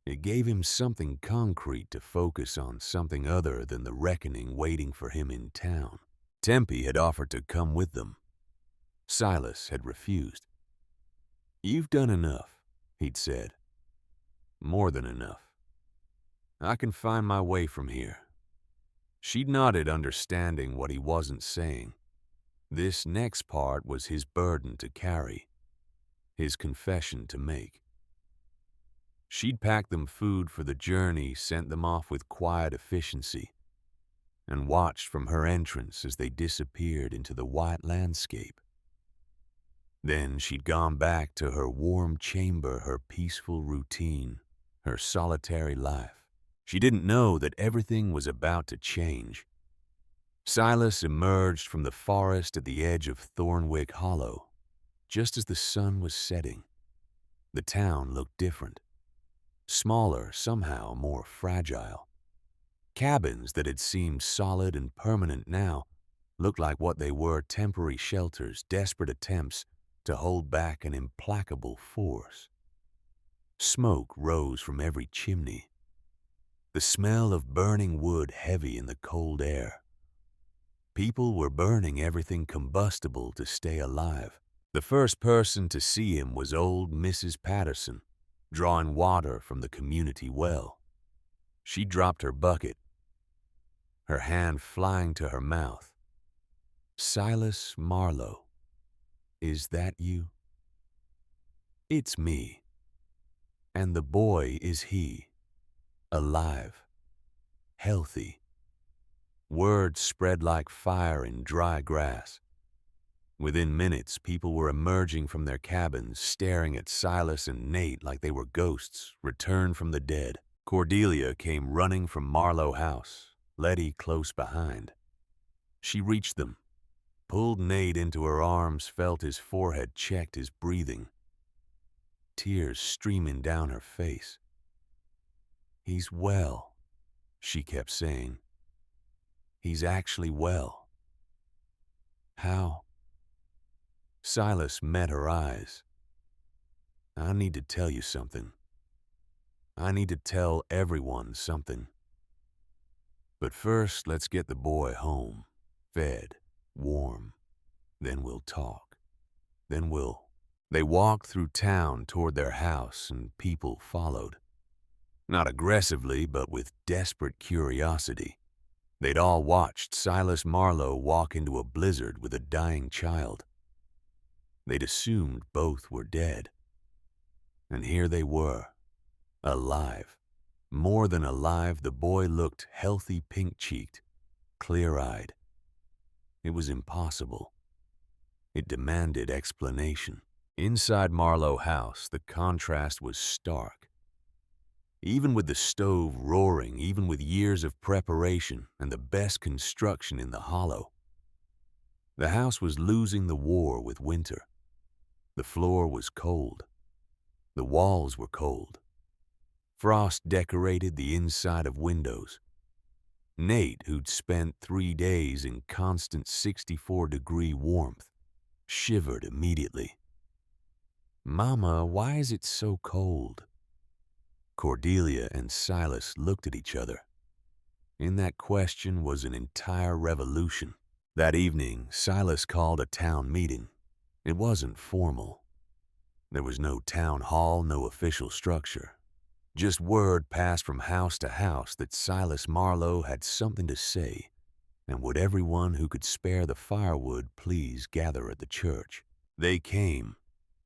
It gave him something concrete to focus on, something other than the reckoning waiting for him in town. Tempe had offered to come with them. Silas had refused. "You've done enough," he'd said. "More than enough. I can find my way from here." She nodded, understanding what he wasn't saying. This next part was his burden to carry, his confession to make. She'd packed them food for the journey, sent them off with quiet efficiency, and watched from her entrance as they disappeared into the white landscape. Then she'd gone back to her warm chamber, her peaceful routine, her solitary life. She didn't know that everything was about to change. Silas emerged from the forest at the edge of Thornwick Hollow, just as the sun was setting. The town looked different. Smaller, somehow more fragile. Cabins that had seemed solid and permanent now looked like what they were, temporary shelters, desperate attempts to hold back an implacable force. Smoke rose from every chimney. The smell of burning wood heavy in the cold air. People were burning everything combustible to stay alive. The first person to see him was old Mrs. Patterson, drawing water from the community well. She dropped her bucket, her hand flying to her mouth. "Silas Marlowe, is that you?" "It's me. And the boy is he. Alive. Healthy." Word spread like fire in dry grass. Within minutes, people were emerging from their cabins, staring at Silas and Nate like they were ghosts returned from the dead. Cordelia came running from Marlowe House, Letty close behind. She reached them, pulled Nate into her arms, felt his forehead, checked his breathing. Tears streaming down her face. "He's well," she kept saying. "He's actually well." "How?" Silas met her eyes. "I need to tell you something. I need to tell everyone something. But first, let's get the boy home, fed, warm. Then we'll talk. Then we'll..." They walked through town toward their house, and people followed. Not aggressively, but with desperate curiosity. They'd all watched Silas Marlowe walk into a blizzard with a dying child. They'd assumed both were dead. And here they were, alive. More than alive, the boy looked healthy, pink-cheeked, clear-eyed. It was impossible. It demanded explanation. Inside Marlowe House, the contrast was stark. Even with the stove roaring, even with years of preparation and the best construction in the hollow, the house was losing the war with winter. The floor was cold. The walls were cold. Frost decorated the inside of windows. Nate, who'd spent 3 days in constant 64-degree warmth, shivered immediately. "Mama, why is it so cold?" Cordelia and Silas looked at each other. In that question was an entire revolution. That evening, Silas called a town meeting. It wasn't formal. There was no town hall, no official structure. Just word passed from house to house that Silas Marlowe had something to say, and would everyone who could spare the firewood please gather at the church. They came.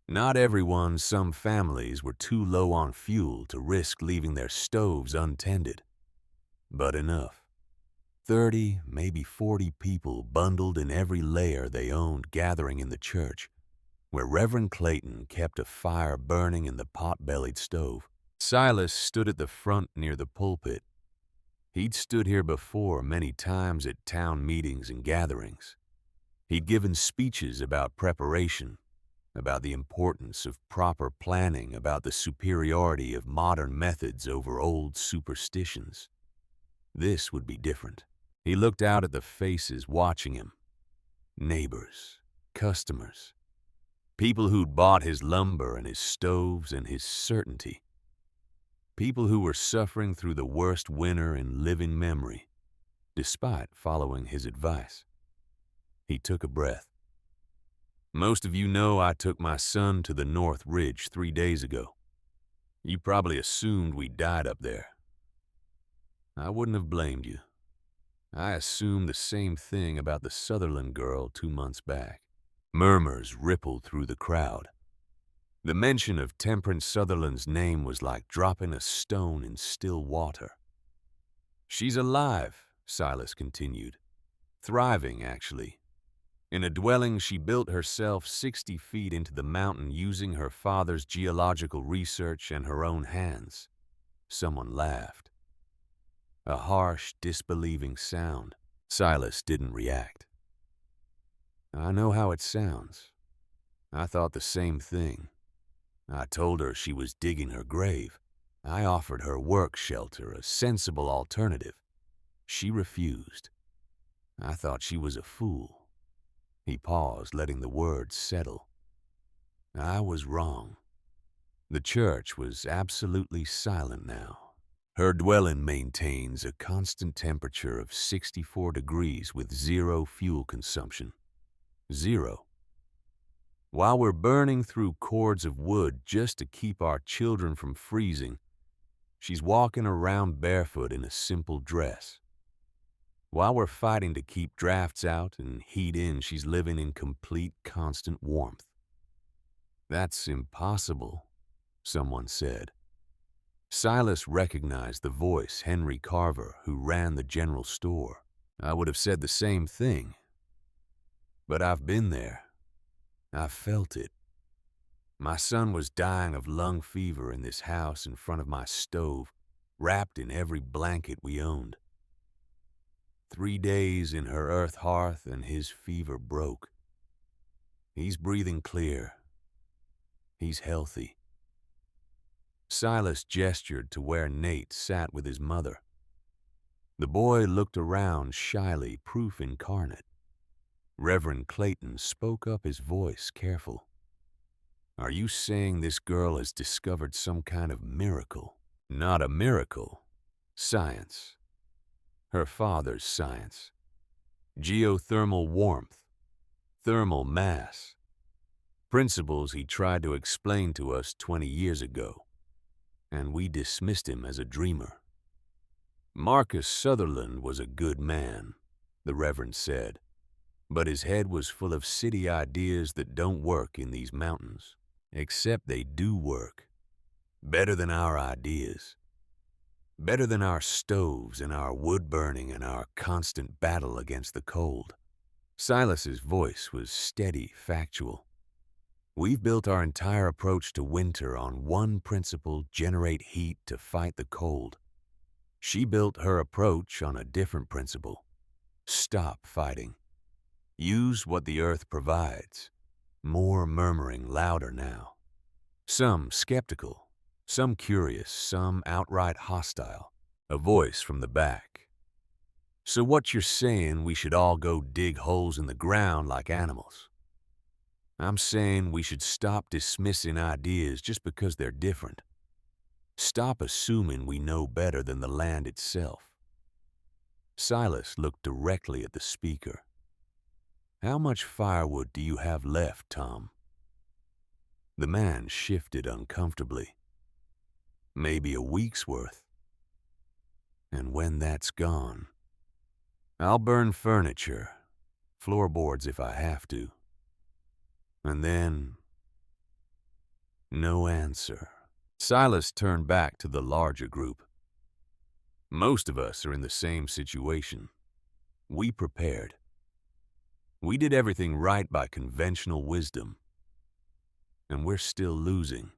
Not everyone, some families were too low on fuel to risk leaving their stoves untended. But enough. 30, maybe 40 people bundled in every layer they owned, gathering in the church, where Reverend Clayton kept a fire burning in the pot-bellied stove. Silas stood at the front near the pulpit. He'd stood here before many times at town meetings and gatherings. He'd given speeches about preparation, about the importance of proper planning, about the superiority of modern methods over old superstitions. This would be different. He looked out at the faces watching him. Neighbors, customers, people who'd bought his lumber and his stoves and his certainty. People who were suffering through the worst winter in living memory, despite following his advice. He took a breath. Most of you know I took my son to the North Ridge 3 days ago. You probably assumed we died up there. I wouldn't have blamed you. I assumed the same thing about the Sutherland girl 2 months back. Murmurs rippled through the crowd. The mention of Temperance Sutherland's name was like dropping a stone in still water. She's alive, Silas continued. Thriving, actually. In a dwelling she built herself 60 feet into the mountain using her father's geological research and her own hands. Someone laughed. A harsh, disbelieving sound. Silas didn't react. I know how it sounds. I thought the same thing. I told her she was digging her grave. I offered her work shelter, a sensible alternative. She refused. I thought she was a fool. He paused, letting the words settle. I was wrong. The church was absolutely silent now. Her dwelling maintains a constant temperature of 64 degrees with 0 fuel consumption. 0. While we're burning through cords of wood just to keep our children from freezing, she's walking around barefoot in a simple dress. While we're fighting to keep drafts out and heat in, she's living in complete, constant warmth. That's impossible, someone said. Silas recognized the voice, Henry Carver, who ran the general store. I would have said the same thing. But I've been there. I've felt it. My son was dying of lung fever in this house in front of my stove, wrapped in every blanket we owned. 3 days in her earth hearth and his fever broke. He's breathing clear. He's healthy. Silas gestured to where Nate sat with his mother. The boy looked around shyly, proof incarnate. Reverend Clayton spoke up, his voice careful. Are you saying this girl has discovered some kind of miracle? Not a miracle. Science. Her father's science. Geothermal warmth. Thermal mass. Principles he tried to explain to us 20 years ago. And we dismissed him as a dreamer. Marcus Sutherland was a good man, the Reverend said, but his head was full of city ideas that don't work in these mountains. Except they do work. Better than our ideas. Better than our stoves and our wood burning and our constant battle against the cold. Silas's voice was steady, factual. We've built our entire approach to winter on one principle: generate heat to fight the cold. She built her approach on a different principle: stop fighting. Use what the earth provides. More murmuring, louder now. Some skeptical, some curious, some outright hostile. A voice from the back. So what you're saying, we should all go dig holes in the ground like animals? I'm saying we should stop dismissing ideas just because they're different. Stop assuming we know better than the land itself. Silas looked directly at the speaker. How much firewood do you have left, Tom? The man shifted uncomfortably. Maybe a week's worth. And when that's gone, I'll burn furniture, floorboards if I have to. And then, no answer. Silas turned back to the larger group. Most of us are in the same situation. We prepared. We did everything right by conventional wisdom. And we're still losing.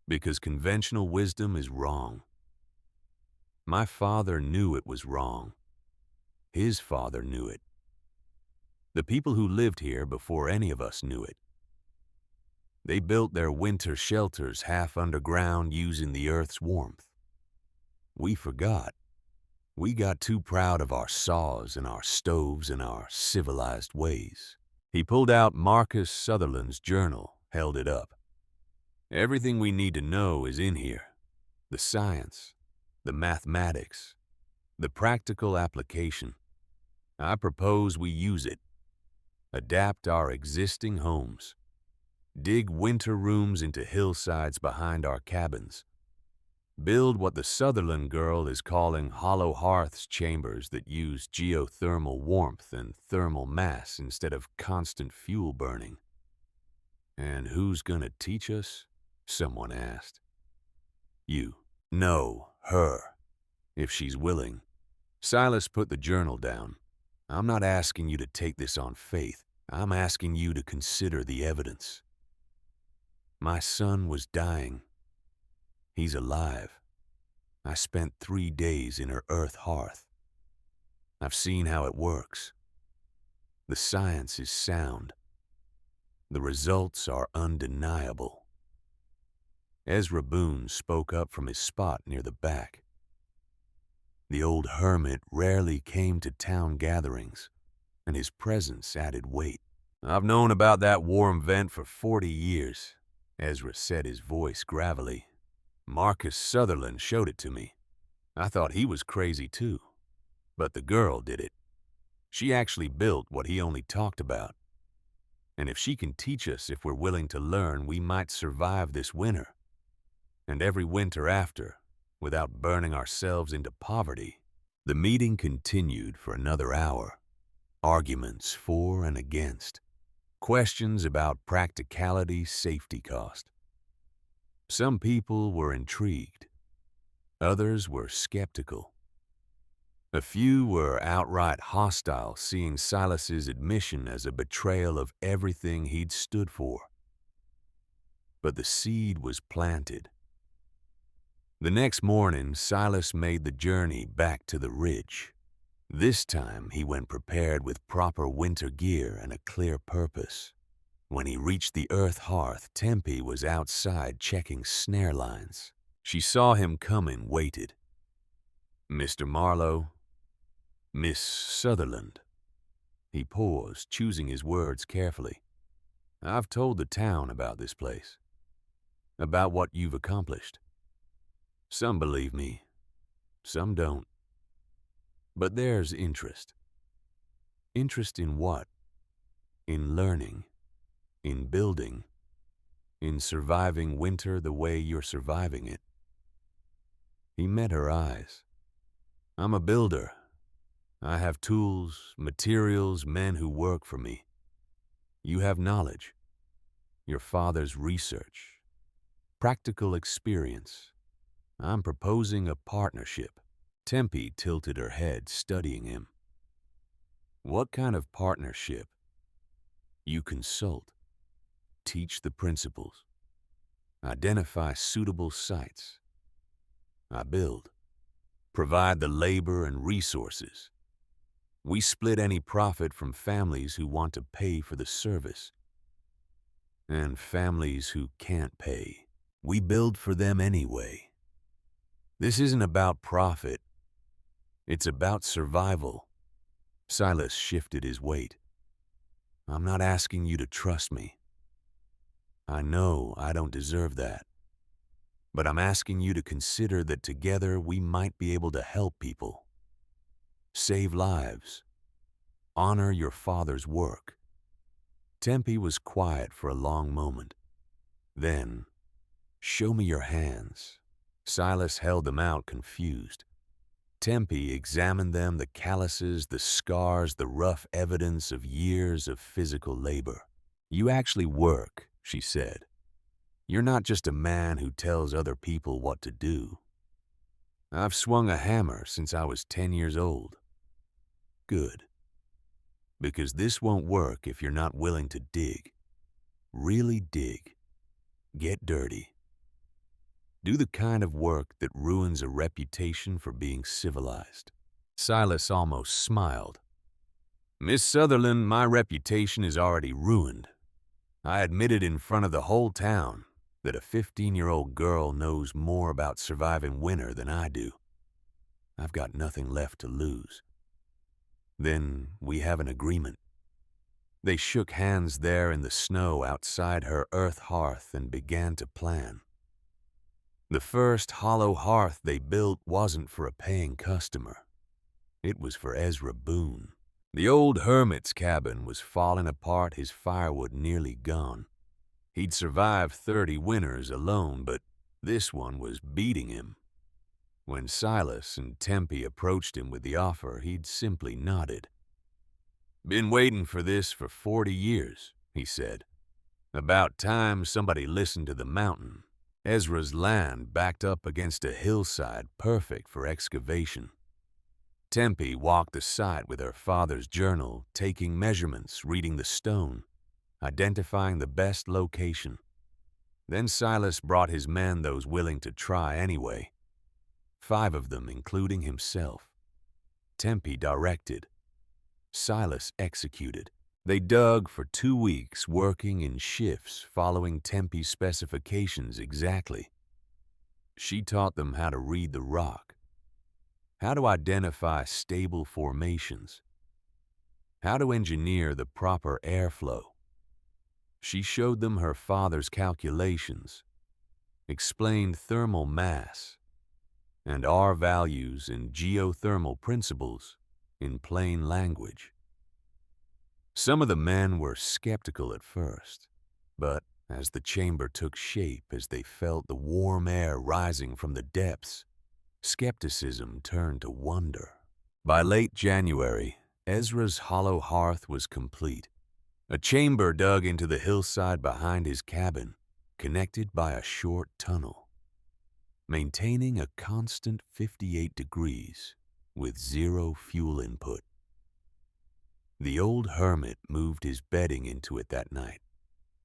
Because conventional wisdom is wrong. My father knew it was wrong. His father knew it. The people who lived here before any of us knew it. They built their winter shelters half underground using the earth's warmth. We forgot. We got too proud of our saws and our stoves and our civilized ways. He pulled out Marcus Sutherland's journal, held it up. Everything we need to know is in here. The science, the mathematics, the practical application. I propose we use it. Adapt our existing homes. Dig winter rooms into hillsides behind our cabins. Build what the Sutherland girl is calling hollow hearths chambers that use geothermal warmth and thermal mass instead of constant fuel burning. And who's gonna teach us? Someone asked. You. No, her. If she's willing. Silas put the journal down. I'm not asking you to take this on faith. I'm asking you to consider the evidence. My son was dying. He's alive. I spent 3 days in her earth hearth. I've seen how it works. The science is sound. The results are undeniable. Ezra Boone spoke up from his spot near the back. The old hermit rarely came to town gatherings, and his presence added weight. I've known about that warm vent for 40 years, Ezra said, his voice gravelly. Marcus Sutherland showed it to me. I thought he was crazy too. But the girl did it. She actually built what he only talked about. And if she can teach us if we're willing to learn, we might survive this winter. And every winter after, without burning ourselves into poverty. The meeting continued for another hour. Arguments for and against. Questions about practicality, safety cost. Some people were intrigued. Others were skeptical. A few were outright hostile, seeing Silas's admission as a betrayal of everything he'd stood for. But the seed was planted. The next morning, Silas made the journey back to the ridge. This time, he went prepared with proper winter gear and a clear purpose. When he reached the earth hearth, Tempe was outside checking snare lines. She saw him coming, waited. Mr. Marlowe, Miss Sutherland. He paused, choosing his words carefully. I've told the town about this place, about what you've accomplished. Some believe me, some don't. But there's interest. Interest in what? In learning, in building, in surviving winter the way you're surviving it. He met her eyes. I'm a builder. I have tools, materials, men who work for me. You have knowledge, your father's research, practical experience. I'm proposing a partnership. Tempe tilted her head, studying him. What kind of partnership? You consult, teach the principles, identify suitable sites. I build, provide the labor and resources. We split any profit from families who want to pay for the service. And families who can't pay, we build for them anyway. This isn't about profit. It's about survival. Silas shifted his weight. I'm not asking you to trust me. I know I don't deserve that. But I'm asking you to consider that together we might be able to help people. Save lives. Honor your father's work. Tempe was quiet for a long moment. Then, show me your hands. Silas held them out, confused. Tempe examined them, the calluses, the scars, the rough evidence of years of physical labor. You actually work, she said. You're not just a man who tells other people what to do. I've swung a hammer since I was 10 years old. Good. Because this won't work if you're not willing to dig. Really dig. Get dirty. Do the kind of work that ruins a reputation for being civilized. Silas almost smiled. Miss Sutherland, my reputation is already ruined. I admitted in front of the whole town that a 15-year-old girl knows more about surviving winter than I do. I've got nothing left to lose. Then we have an agreement. They shook hands there in the snow outside her earth hearth and began to plan. The first hollow hearth they built wasn't for a paying customer. It was for Ezra Boone. The old hermit's cabin was falling apart, his firewood nearly gone. He'd survived 30 winters alone, but this one was beating him. When Silas and Tempe approached him with the offer, he'd simply nodded. "Been waiting for this for 40 years, he said. "About time somebody listened to the mountain." Ezra's land backed up against a hillside perfect for excavation. Tempe walked the site with her father's journal, taking measurements, reading the stone, identifying the best location. Then Silas brought his men, those willing to try anyway. 5 of them, including himself. Tempe directed. Silas executed. They dug for 2 weeks, working in shifts, following Tempe's specifications exactly. She taught them how to read the rock, how to identify stable formations, how to engineer the proper airflow. She showed them her father's calculations, explained thermal mass, and R values and geothermal principles in plain language. Some of the men were skeptical at first, but as the chamber took shape, as they felt the warm air rising from the depths, skepticism turned to wonder. By late January, Ezra's hollow hearth was complete. A chamber dug into the hillside behind his cabin, connected by a short tunnel, maintaining a constant 58 degrees with 0 fuel input. The old hermit moved his bedding into it that night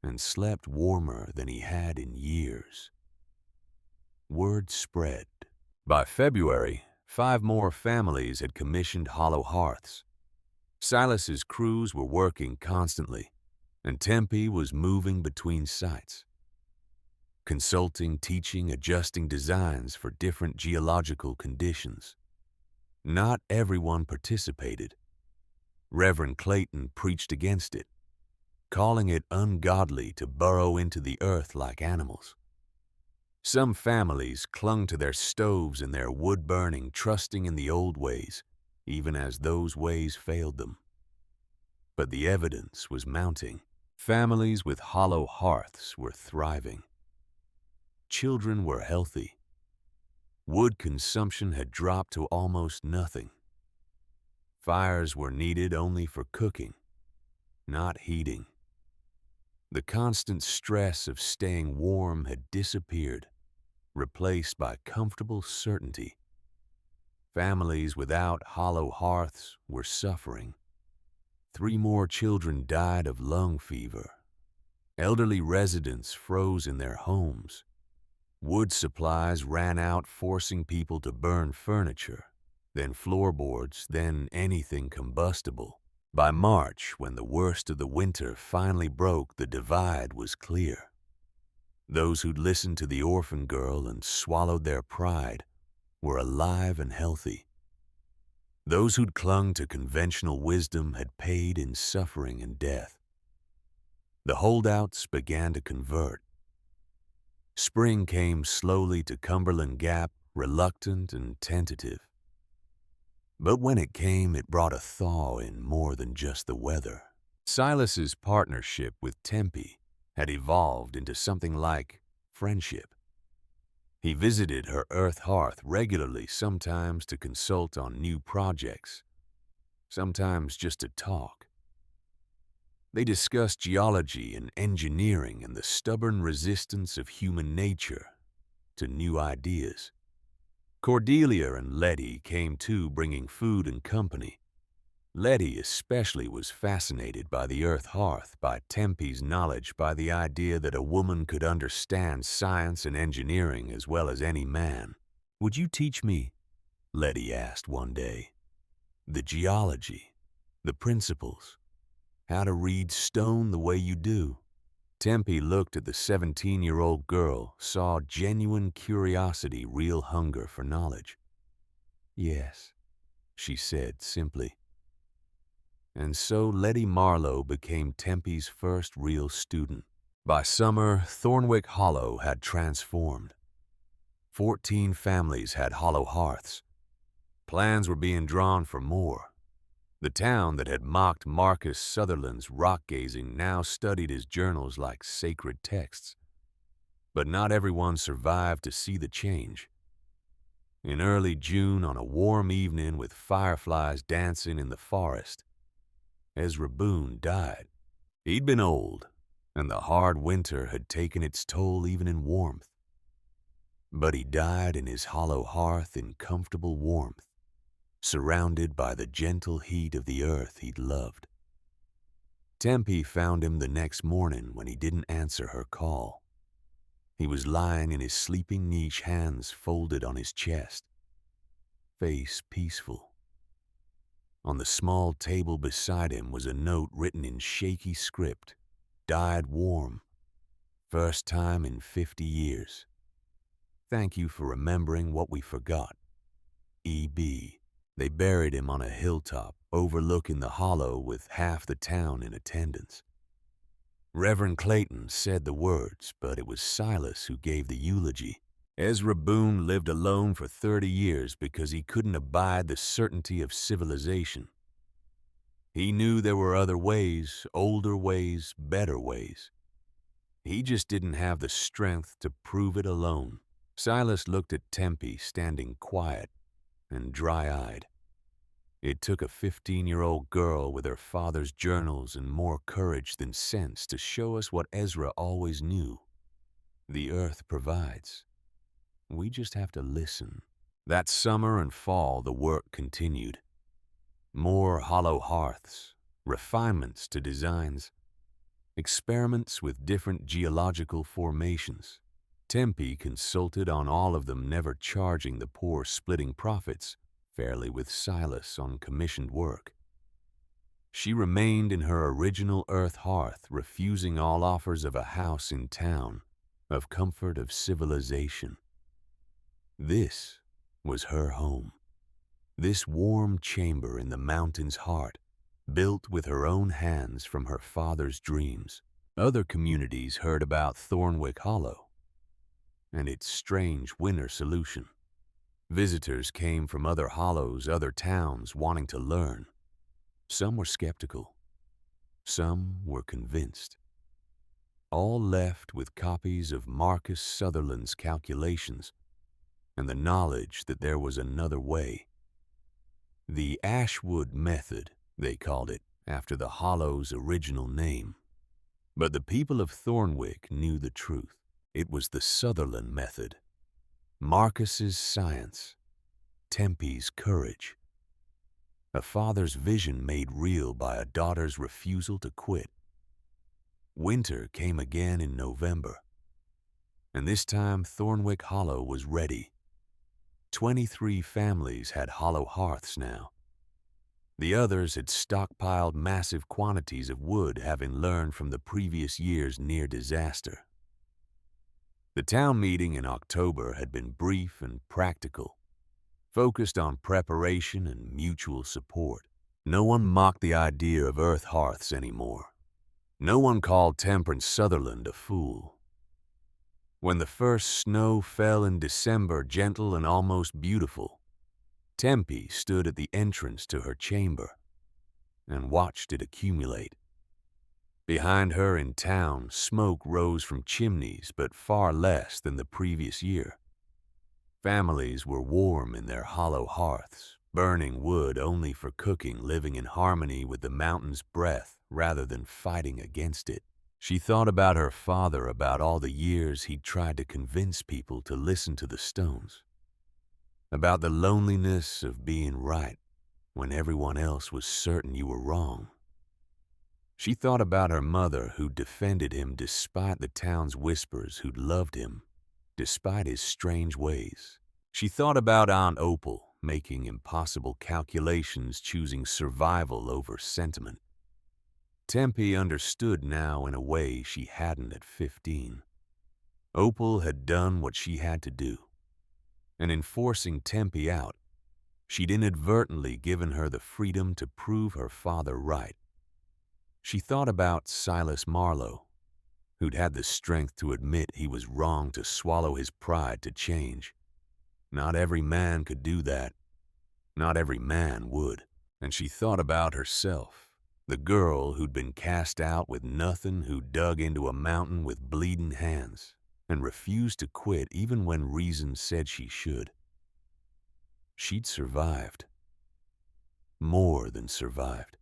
and slept warmer than he had in years. Word spread. By February, 5 more families had commissioned hollow hearths. Silas's crews were working constantly, and Tempe was moving between sites, consulting, teaching, adjusting designs for different geological conditions. Not everyone participated. Reverend Clayton preached against it, calling it ungodly to burrow into the earth like animals. Some families clung to their stoves and their wood burning, trusting in the old ways, even as those ways failed them. But the evidence was mounting. Families with hollow hearths were thriving. Children were healthy. Wood consumption had dropped to almost nothing. Fires were needed only for cooking, not heating. The constant stress of staying warm had disappeared, replaced by comfortable certainty. Families without hollow hearths were suffering. 3 more children died of lung fever. Elderly residents froze in their homes. Wood supplies ran out, forcing people to burn furniture, then floorboards, then anything combustible. By March, when the worst of the winter finally broke, the divide was clear. Those who'd listened to the orphan girl and swallowed their pride were alive and healthy. Those who'd clung to conventional wisdom had paid in suffering and death. The holdouts began to convert. Spring came slowly to Cumberland Gap, reluctant and tentative. But when it came, it brought a thaw in more than just the weather. Silas's partnership with Tempe had evolved into something like friendship. He visited her earth hearth regularly, sometimes to consult on new projects, sometimes just to talk. They discussed geology and engineering and the stubborn resistance of human nature to new ideas. Cordelia and Letty came too, bringing food and company. Letty especially was fascinated by the earth hearth, by Tempe's knowledge, by the idea that a woman could understand science and engineering as well as any man. "Would you teach me," Letty asked one day, "the geology, the principles, how to read stone the way you do?" Tempe looked at the 17-year-old girl, saw genuine curiosity, real hunger for knowledge. Yes, she said simply. And so Letty Marlowe became Tempe's first real student. By summer, Thornwick Hollow had transformed. 14 families had hollow hearths. Plans were being drawn for more. The town that had mocked Marcus Sutherland's rock-gazing now studied his journals like sacred texts. But not everyone survived to see the change. In early June, on a warm evening with fireflies dancing in the forest, Ezra Boone died. He'd been old, and the hard winter had taken its toll even in warmth. But he died in his hollow hearth in comfortable warmth, surrounded by the gentle heat of the earth he'd loved. Tempe found him the next morning when he didn't answer her call. He was lying in his sleeping niche, hands folded on his chest, face peaceful. On the small table beside him was a note written in shaky script, dyed warm. First time in 50 years. Thank you for remembering what we forgot. E.B. They buried him on a hilltop overlooking the hollow with half the town in attendance. Reverend Clayton said the words, but it was Silas who gave the eulogy. Ezra Boone lived alone for 30 years because he couldn't abide the certainty of civilization. He knew there were other ways, older ways, better ways. He just didn't have the strength to prove it alone. Silas looked at Tempe standing quiet and dry-eyed. It took a 15-year-old girl with her father's journals and more courage than sense to show us what Ezra always knew. The earth provides. We just have to listen. That summer and fall, the work continued. More hollow hearths, refinements to designs, experiments with different geological formations. Tempe consulted on all of them, never charging the poor splitting profits fairly with Silas on commissioned work. She remained in her original earth hearth, refusing all offers of a house in town, of comfort, of civilization. This was her home. This warm chamber in the mountain's heart, built with her own hands from her father's dreams. Other communities heard about Thornwick Hollow and its strange winter solution. Visitors came from other hollows, other towns, wanting to learn. Some were skeptical. Some were convinced. All left with copies of Marcus Sutherland's calculations and the knowledge that there was another way. The Ashwood Method, they called it, after the hollow's original name. But the people of Thornwick knew the truth. It was the Sutherland Method. Marcus's science, Tempe's courage. A father's vision made real by a daughter's refusal to quit. Winter came again in November, and this time Thornwick Hollow was ready. 23 families had hollow hearths now. The others had stockpiled massive quantities of wood, having learned from the previous year's near disaster. The town meeting in October had been brief and practical, focused on preparation and mutual support. No one mocked the idea of earth hearths anymore. No one called Temperance Sutherland a fool. When the first snow fell in December, gentle and almost beautiful, Tempe stood at the entrance to her chamber and watched it accumulate. Behind her in town, smoke rose from chimneys, but far less than the previous year. Families were warm in their hollow hearths, burning wood only for cooking, living in harmony with the mountain's breath rather than fighting against it. She thought about her father, about all the years he'd tried to convince people to listen to the stones, about the loneliness of being right when everyone else was certain you were wrong. She thought about her mother, who defended him despite the town's whispers, who'd loved him despite his strange ways. She thought about Aunt Opal, making impossible calculations, choosing survival over sentiment. Tempe understood now in a way she hadn't at 15. Opal had done what she had to do, and in forcing Tempe out, She'd inadvertently given her the freedom to prove her father right. She thought about Silas Marlowe, who'd had the strength to admit he was wrong to swallow his pride to change. Not every man could do that. Not every man would. And she thought about herself, the girl who'd been cast out with nothing, who dug into a mountain with bleeding hands and refused to quit even when reason said she should. She'd survived. More than survived.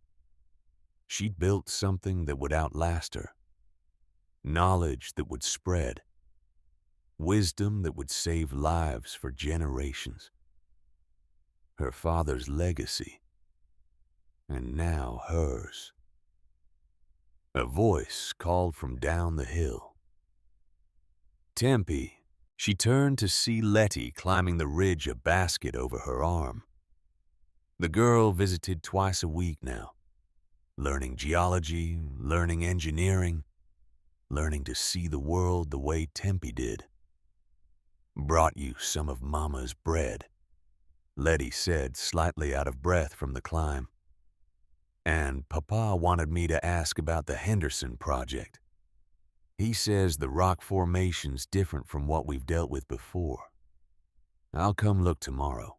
She'd built something that would outlast her. Knowledge that would spread. Wisdom that would save lives for generations. Her father's legacy. And now hers. A voice called from down the hill. Tempe. She turned to see Letty climbing the ridge, a basket over her arm. The girl visited twice a week now, learning geology, learning engineering, learning to see the world the way Tempe did. Brought you some of Mama's bread, Letty said, slightly out of breath from the climb. And Papa wanted me to ask about the Henderson project. He says the rock formation's different from what we've dealt with before. I'll come look tomorrow.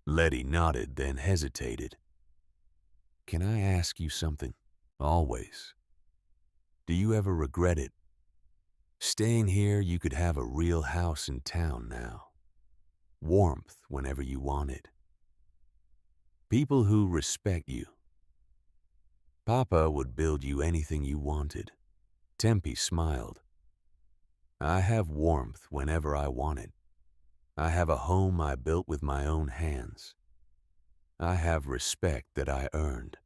Letty nodded, then hesitated. Can I ask you something? Always. Do you ever regret it? Staying here, you could have a real house in town now. Warmth whenever you want it. People who respect you. Papa would build you anything you wanted. Tempe smiled. I have warmth whenever I want it. I have a home I built with my own hands. I have respect that I earned.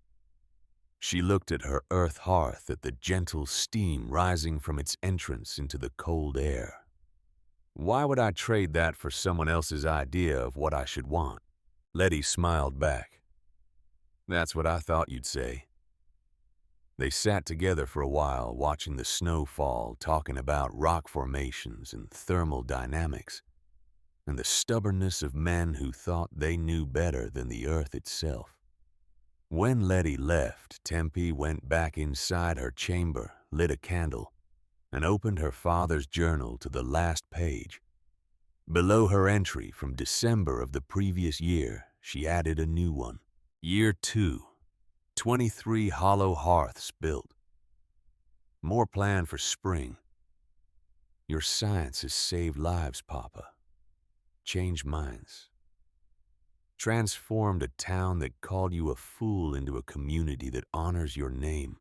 She looked at her earth hearth, at the gentle steam rising from its entrance into the cold air. Why would I trade that for someone else's idea of what I should want? Letty smiled back. That's what I thought you'd say. They sat together for a while, watching the snow fall, talking about rock formations and thermal dynamics, and the stubbornness of men who thought they knew better than the earth itself. When Letty left, Tempe went back inside her chamber, lit a candle, and opened her father's journal to the last page. Below her entry from December of the previous year, she added a new one. Year 2. 23 hollow hearths built. More planned for spring. Your science has saved lives, Papa. Changed minds. Transformed a town that called you a fool into a community that honors your name.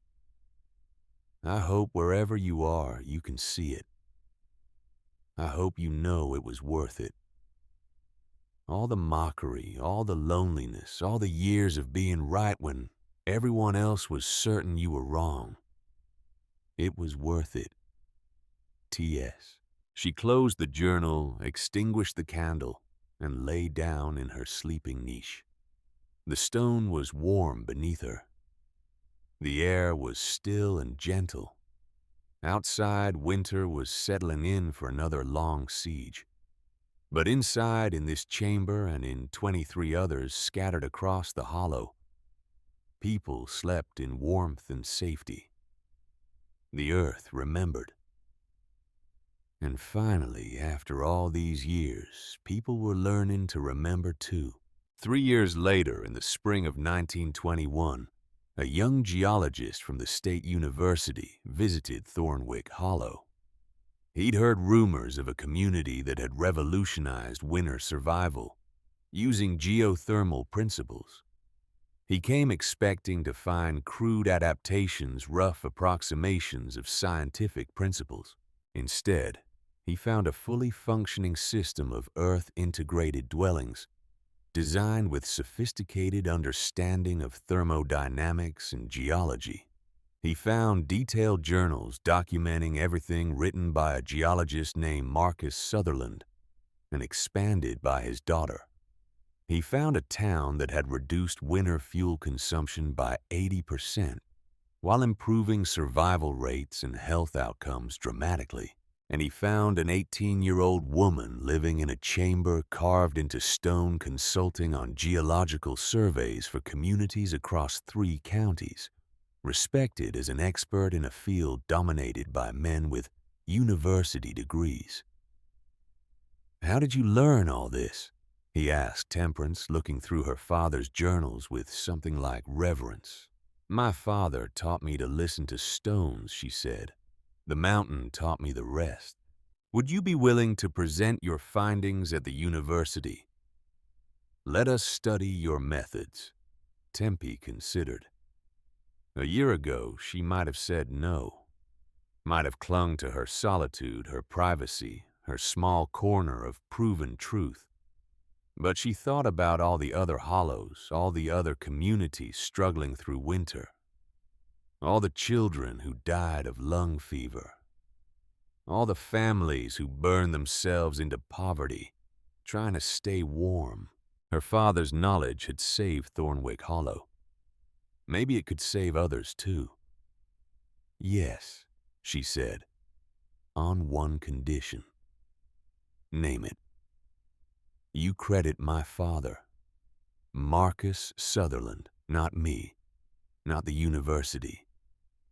I hope wherever you are, you can see it. I hope you know it was worth it. All the mockery, all the loneliness, all the years of being right when everyone else was certain you were wrong. It was worth it. T.S. She closed the journal, extinguished the candle, and lay down in her sleeping niche. The stone was warm beneath her. The air was still and gentle. Outside, winter was settling in for another long siege. But inside, in this chamber and in 23 others scattered across the hollow, people slept in warmth and safety. The earth remembered. And finally, after all these years, people were learning to remember too. 3 years later, in the spring of 1921, a young geologist from the State University visited Thornwick Hollow. He'd heard rumors of a community that had revolutionized winter survival, using geothermal principles. He came expecting to find crude adaptations, rough approximations of scientific principles. Instead, he found a fully functioning system of Earth-integrated dwellings, designed with sophisticated understanding of thermodynamics and geology. He found detailed journals documenting everything written by a geologist named Marcus Sutherland and expanded by his daughter. He found a town that had reduced winter fuel consumption by 80%, while improving survival rates and health outcomes dramatically. and he found an 18-year-old woman living in a chamber carved into stone consulting on geological surveys for communities across 3 counties, respected as an expert in a field dominated by men with university degrees. "How did you learn all this?" he asked Temperance, looking through her father's journals with something like reverence. "My father taught me to listen to stones," she said. "The mountain taught me the rest." "Would you be willing to present your findings at the university? Let us study your methods." Tempe considered. A year ago, she might have said no, might have clung to her solitude, her privacy, her small corner of proven truth. But she thought about all the other hollows, all the other communities struggling through winter, all the children who died of lung fever, all the families who burned themselves into poverty, trying to stay warm. Her father's knowledge had saved Thornwick Hollow. Maybe it could save others too. "Yes," she said, "on one condition." "Name it." "You credit my father, Marcus Sutherland, not me, not the university.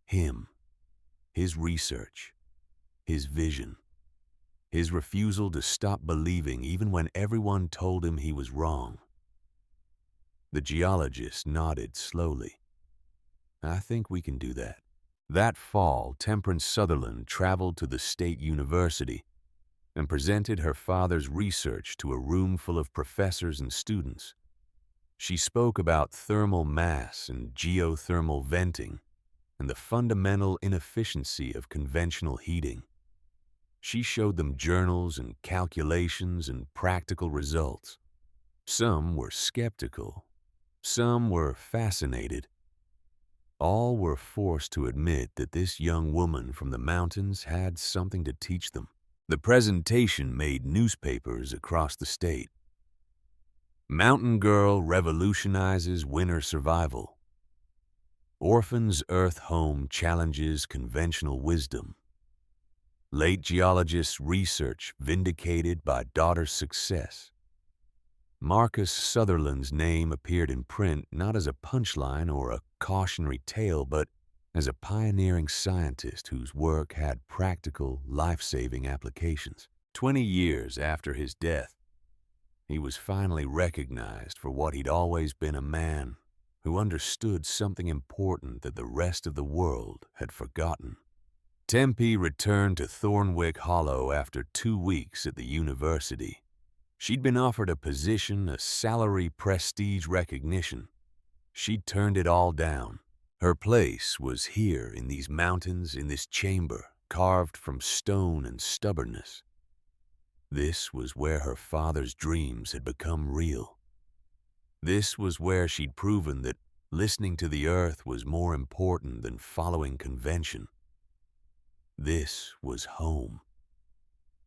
Him, his research, his vision, his refusal to stop believing even when everyone told him he was wrong." The geologist nodded slowly. "I think we can do that." That fall, Temperance Sutherland traveled to the State University and presented her father's research to a room full of professors and students. She spoke about thermal mass and geothermal venting and the fundamental inefficiency of conventional heating. She showed them journals and calculations and practical results. Some were skeptical. Some were fascinated. All were forced to admit that this young woman from the mountains had something to teach them. The presentation made newspapers across the state. "Mountain Girl Revolutionizes Winter Survival." "Orphan's Earth Home Challenges Conventional Wisdom." "Late Geologist's Research Vindicated by Daughter's Success." Marcus Sutherland's name appeared in print not as a punchline or a cautionary tale, but as a pioneering scientist whose work had practical, life-saving applications. 20 years after his death, he was finally recognized for what he'd always been: a man who understood something important that the rest of the world had forgotten. Tempe returned to Thornwick Hollow after 2 weeks at the university. She'd been offered a position, a salary, prestige, recognition. She'd turned it all down. Her place was here in these mountains, in this chamber, carved from stone and stubbornness. This was where her father's dreams had become real. This was where she'd proven that listening to the earth was more important than following convention. This was home.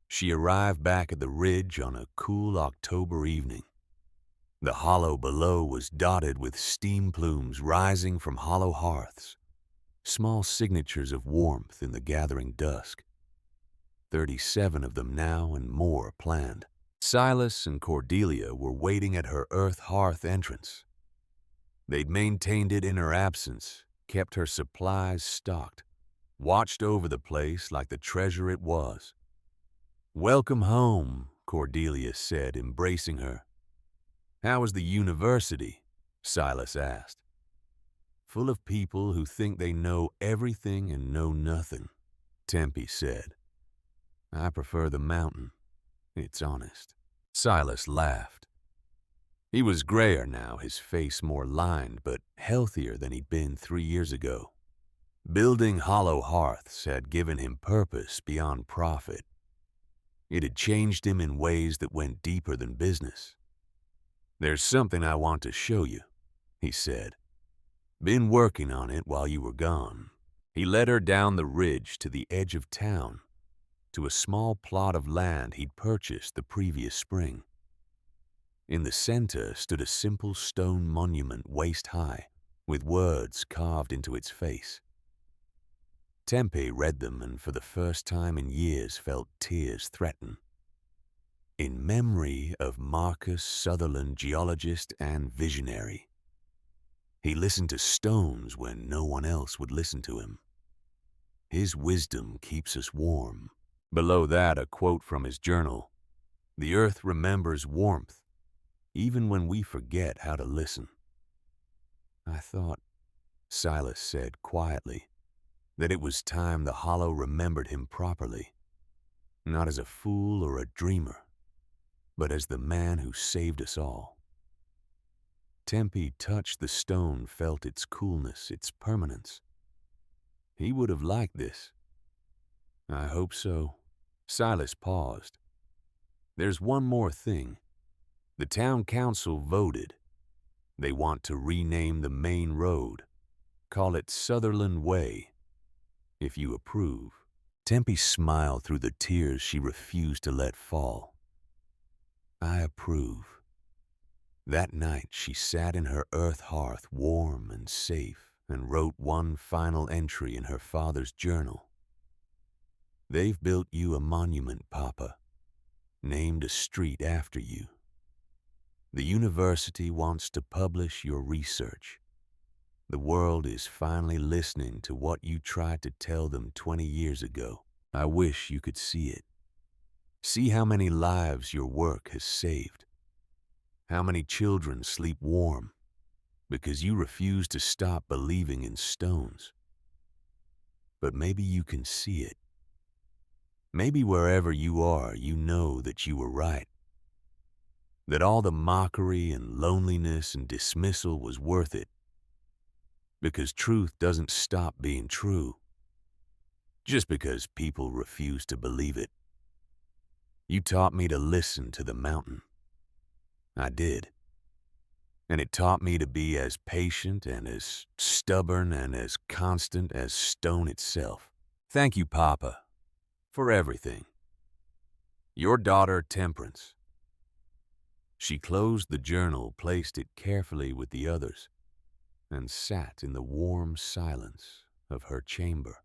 She arrived back at the ridge on a cool October evening. The hollow below was dotted with steam plumes rising from hollow hearths, small signatures of warmth in the gathering dusk. 37 of them now and more planned. Silas and Cordelia were waiting at her earth hearth entrance. They'd maintained it in her absence, kept her supplies stocked, watched over the place like the treasure it was. "Welcome home," Cordelia said, embracing her. "How was the university?" Silas asked. "Full of people who think they know everything and know nothing," Tempe said. "I prefer the mountain. It's honest." Silas laughed. He was grayer now, his face more lined, but healthier than he'd been 3 years ago. Building hollow hearths had given him purpose beyond profit. It had changed him in ways that went deeper than business. "There's something I want to show you," he said. "Been working on it while you were gone." He led her down the ridge to the edge of town, to a small plot of land he'd purchased the previous spring. In the center stood a simple stone monument waist high, with words carved into its face. Tempe read them and for the first time in years felt tears threaten. In memory of Marcus Sutherland, geologist and visionary. He listened to stones when no one else would listen to him. His wisdom keeps us warm. Below that, a quote from his journal. The earth remembers warmth, even when we forget how to listen. I thought, Silas said quietly, that it was time the Hollow remembered him properly, not as a fool or a dreamer, but as the man who saved us all. Tempe touched the stone, felt its coolness, its permanence. He would have liked this. I hope so. Silas paused. There's one more thing. The town council voted. They want to rename the main road. Call it Sutherland Way. If you approve. Tempe smiled through the tears she refused to let fall. I approve. That night she sat in her earth hearth, warm and safe, and wrote one final entry in her father's journal. They've built you a monument, Papa, named a street after you. The university wants to publish your research. The world is finally listening to what you tried to tell them 20 years ago. I wish you could see it. See how many lives your work has saved. How many children sleep warm because you refuse to stop believing in stones. But maybe you can see it. Maybe wherever you are, you know that you were right. That all the mockery and loneliness and dismissal was worth it. Because truth doesn't stop being true just because people refuse to believe it. You taught me to listen to the mountain. I did. And it taught me to be as patient and as stubborn and as constant as stone itself. Thank you, Papa, for everything. Your daughter, Temperance. She closed the journal, placed it carefully with the others, and sat in the warm silence of her chamber.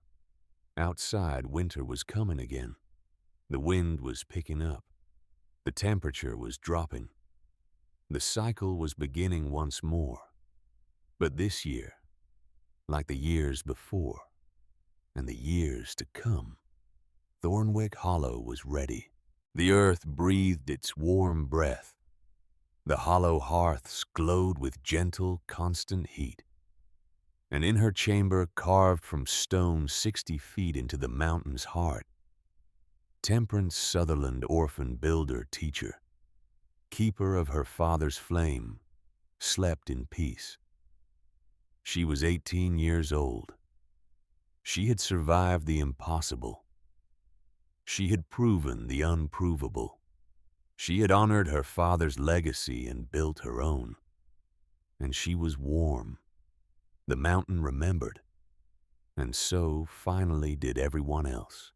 Outside, winter was coming again. The wind was picking up. The temperature was dropping. The cycle was beginning once more. But this year, like the years before, and the years to come, Thornwick Hollow was ready. The earth breathed its warm breath. The hollow hearths glowed with gentle, constant heat. And in her chamber, carved from stone 60 feet into the mountain's heart, Temperance Sutherland, orphan builder, teacher, keeper of her father's flame, slept in peace. She was 18 years old. She had survived the impossible. She had proven the unprovable. She had honored her father's legacy and built her own. And she was warm. The mountain remembered. And so, finally, did everyone else.